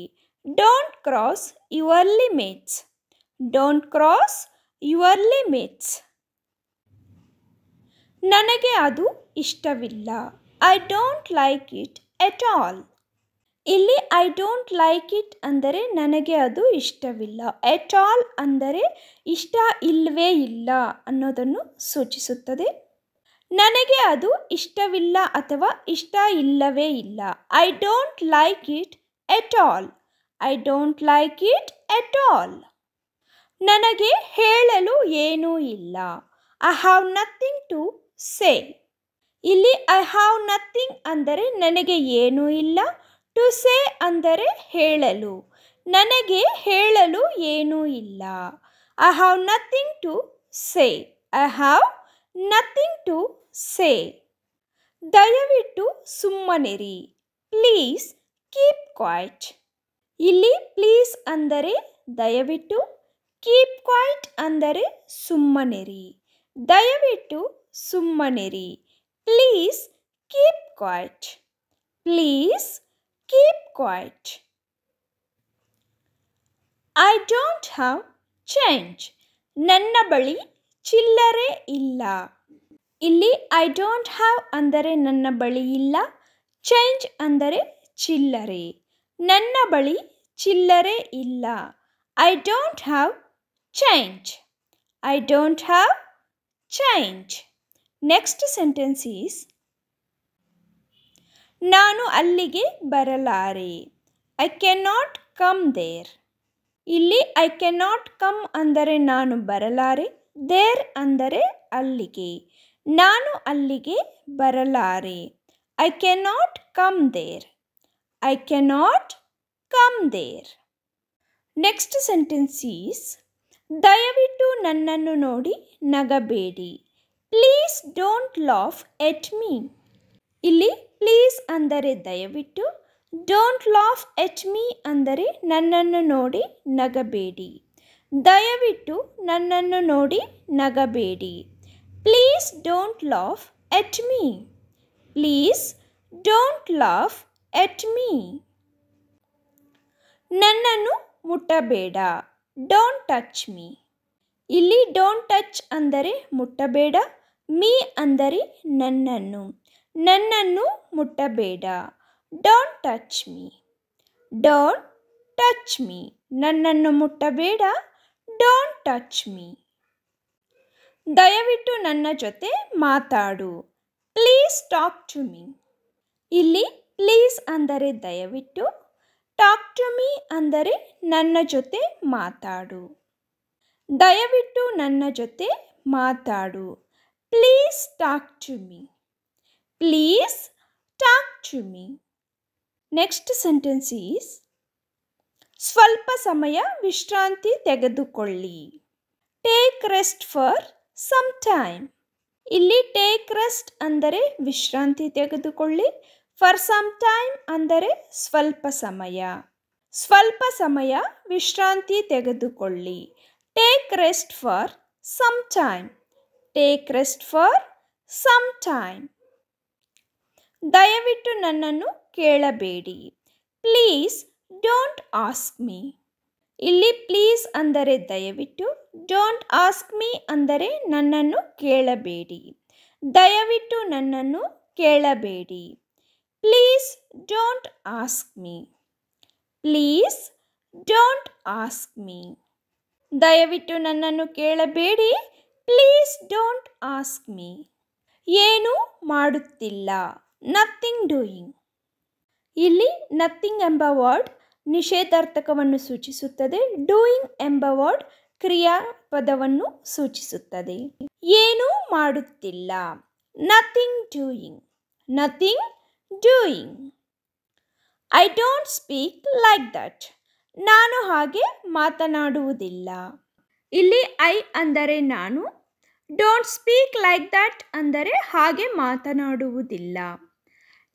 Don't cross your limits. Don't cross your limits. ನನಗೆ ಅದು ಇಷ್ಟವಿಲ್ಲ. I don't like it at all. ಇಲ್ಲಿ ಐ ಡೋಂಟ್ ಲೈಕ್ ಇಟ್ ಅಂದರೆ ನನಗೆ ಅದು ಇಷ್ಟವಿಲ್ಲ. ಎಟ್ ಆಲ್ ಅಂದರೆ ಇಷ್ಟ ಇಲ್ಲವೇ ಇಲ್ಲ ಅನ್ನೋದನ್ನು ಸೂಚಿಸುತ್ತದೆ. ನನಗೆ ಅದು ಇಷ್ಟವಿಲ್ಲ ಅಥವಾ ಇಷ್ಟ ಇಲ್ಲವೇ ಇಲ್ಲ. I don't like it at all. I don't like it at all. ನನಗೆ ಹೇಳಲು ಏನೂ ಇಲ್ಲ. I have nothing to say. ಇಲ್ಲಿ ಐ ಹ್ಯಾವ್ ನಥಿಂಗ್ ಅಂದರೆ ನನಗೆ ಏನೂ ಇಲ್ಲ. ಟು ಸೇ ಅಂದರೆ ಹೇಳಲು. ನನಗೆ ಹೇಳಲು ಏನೂ ಇಲ್ಲ. I have nothing to say. I have nothing to say. ದಯವಿಟ್ಟು ಸುಮ್ಮನಿರಿ. Please keep quiet. ಇಲ್ಲಿ ಪ್ಲೀಸ್ ಅಂದರೆ ದಯವಿಟ್ಟು. ಕೀಪ್ ಕ್ವೈಟ್ ಅಂದರೆ ಸುಮ್ಮನಿರಿ. ದಯವಿಟ್ಟು ಸುಮ್ಮನಿರಿ. Please keep quiet. Please keep quiet. I don't have change. ನನ್ನ ಬಳಿ ಚಿಲ್ಲರೆ ಇಲ್ಲ. ಇಲ್ಲಿ ಐ ಡೋಂಟ್ ಹ್ಯಾವ್ ಅಂದರೆ ನನ್ನ ಬಳಿ ಇಲ್ಲ. ಚೇಂಜ್ ಅಂದರೆ ಚಿಲ್ಲರೆ. ನನ್ನ ಬಳಿ ಚಿಲ್ಲರೆ ಇಲ್ಲ. I don't have change. I don't have change. Next sentence is ನಾನು ಅಲ್ಲಿಗೆ ಬರಲಾರೆ. I cannot come there. ಇಲ್ಲಿ ಐ ಕ್ಯಾನಾಟ್ ಕಮ್ ಅಂದರೆ ನಾನು ಬರಲಾರೆ. ದೇರ್ ಅಂದರೆ ಅಲ್ಲಿಗೆ. ನಾನು ಅಲ್ಲಿಗೆ ಬರಲಾರೆ. I cannot come there. I cannot come there. Next sentence is ದಯವಿಟ್ಟು ನನ್ನನ್ನು ನೋಡಿ ನಗಬೇಡಿ. Please don't laugh at me. ಇಲ್ಲಿ ಪ್ಲೀಸ್ ಅಂದರೆ ದಯವಿಟ್ಟು. ಡೋಂಟ್ ಲಾಫ್ ಎಟ್ ಮೀ ಅಂದರೆ ನನ್ನನ್ನು ನೋಡಿ ನಗಬೇಡಿ. ದಯವಿಟ್ಟು ನನ್ನನ್ನು ನೋಡಿ ನಗಬೇಡಿ. Please don't laugh at me. Please don't laugh at me. ನನ್ನನ್ನು ಮುಟ್ಟಬೇಡ. Don't touch me. ಇಲ್ಲಿ ಡೋಂಟ್ ಟಚ್ ಅಂದರೆ ಮುಟ್ಟಬೇಡ. ಮೀ ಅಂದರೆ ನನ್ನನ್ನು. ನನ್ನನ್ನು ಮುಟ್ಟಬೇಡ. Don't touch me. Don't touch me. ನನ್ನನ್ನು ಮುಟ್ಟಬೇಡ. Don't touch me. ದಯವಿಟ್ಟು ನನ್ನ ಜೊತೆ ಮಾತಾಡು. Please talk to me. ಇಲ್ಲಿ ಪ್ಲೀಸ್ ಅಂದರೆ ದಯವಿಟ್ಟು. ಟಾಕ್ ಟು ಮೀ ಅಂದರೆ ನನ್ನ ಜೊತೆ ಮಾತಾಡು. ದಯವಿಟ್ಟು ನನ್ನ ಜೊತೆ ಮಾತಾಡು. Please talk to me. Please talk to me. Next sentence is ಸ್ವಲ್ಪ ಸಮಯ ವಿಶ್ರಾಂತಿ ತೆಗೆದುಕೊಳ್ಳಿ. Take rest for some time. ಇಲ್ಲಿ ಟೇಕ್ ರೆಸ್ಟ್ ಅಂದರೆ ವಿಶ್ರಾಂತಿ ತೆಗೆದುಕೊಳ್ಳಿ. ಫಾರ್ ಸಮ್ ಟೈಮ್ ಅಂದರೆ ಸ್ವಲ್ಪ ಸಮಯ. ಸ್ವಲ್ಪ ಸಮಯ ವಿಶ್ರಾಂತಿ ತೆಗೆದುಕೊಳ್ಳಿ. Take rest for some time. Take rest for some time. ದಯವಿಟ್ಟು ನನ್ನನ್ನು ಕೇಳಬೇಡಿ. Please don't ask me. ಇಲ್ಲಿ ಪ್ಲೀಸ್ ಅಂದರೆ ದಯವಿಟ್ಟು. ಡೋಂಟ್ ಆಸ್ಕ್ ಮೀ ಅಂದರೆ ನನ್ನನ್ನು ಕೇಳಬೇಡಿ. ದಯವಿಟ್ಟು ನನ್ನನ್ನು ಕೇಳಬೇಡಿ. Please don't ask me. Please don't ask me. ದಯವಿಟ್ಟು ನನ್ನನ್ನು ಕೇಳಬೇಡಿ. Please don't ask me. ಏನೂ ಮಾಡುತ್ತಿಲ್ಲ. Nothing doing. ಇಲ್ಲಿ ನಥಿಂಗ್ ಎಂಬ ವರ್ಡ್ ನಿಷೇಧಾರ್ಥಕವನ್ನು ಸೂಚಿಸುತ್ತದೆ. ಡೂಯಿಂಗ್ ಎಂಬ ವರ್ಡ್ ಕ್ರಿಯಾಪದವನ್ನು ಸೂಚಿಸುತ್ತದೆ. ಏನೂ ಮಾಡುತ್ತಿಲ್ಲ. Nothing doing. Nothing doing. I don't speak like that. ನಾನು ಹಾಗೆ ಮಾತನಾಡುವುದಿಲ್ಲ. ಇಲ್ಲಿ ಐ ಅಂದರೆ ನಾನು, ಡೋಂಟ್ ಸ್ಪೀಕ್ ಲೈಕ್ ದಟ್ ಅಂದರೆ ಹಾಗೆ ಮಾತನಾಡುವುದಿಲ್ಲ.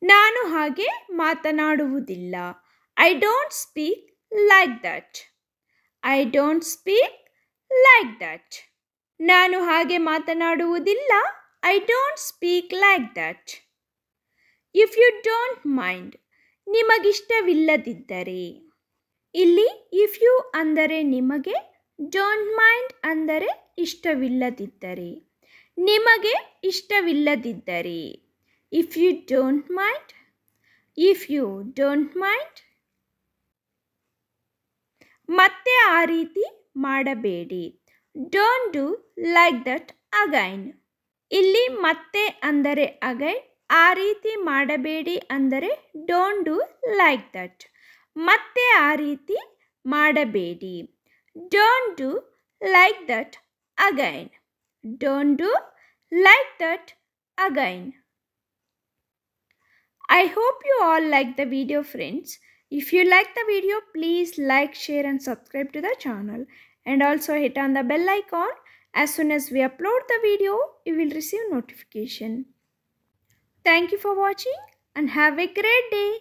ನಾನು ಹಾಗೆ ಮಾತನಾಡುವುದಿಲ್ಲ. I don't speak like that. I don't speak like that. ನಾನು ಹಾಗೆ ಮಾತನಾಡುವುದಿಲ್ಲ. I don't speak like that. If you don't mind. ನಿಮಗಿಷ್ಟವಿಲ್ಲದಿದ್ದರೆ. ಇಲ್ಲಿ ಇಫ್ ಯು ಅಂದರೆ ನಿಮಗೆ, ಡೋಂಟ್ ಮೈಂಡ್ ಅಂದರೆ ಇಷ್ಟವಿಲ್ಲದಿದ್ದರೆ. ನಿಮಗೆ ಇಷ್ಟವಿಲ್ಲದಿದ್ದರೆ. If you don't mind. If you don't mind. ಮತ್ತೆ ಆ ರೀತಿ ಮಾಡಬೇಡಿ. Don't do like that again. ಇಲ್ಲಿ ಮತ್ತೆ ಅಂದರೆ ಅಗೈನ್, ಆ ರೀತಿ ಮಾಡಬೇಡಿ ಅಂದರೆ ಡೋಂಟ್ ಡೂ ಲೈಕ್ ದಟ್. ಮತ್ತೆ ಆ ರೀತಿ ಮಾಡಬೇಡಿ. Don't do like that again. Don't do like that again. I hope you all like the video, friends. If you like the video, please like, share and subscribe to the channel. And also hit on the bell icon. As soon as we upload the video, you will receive notification. Thank you for watching and have a great day.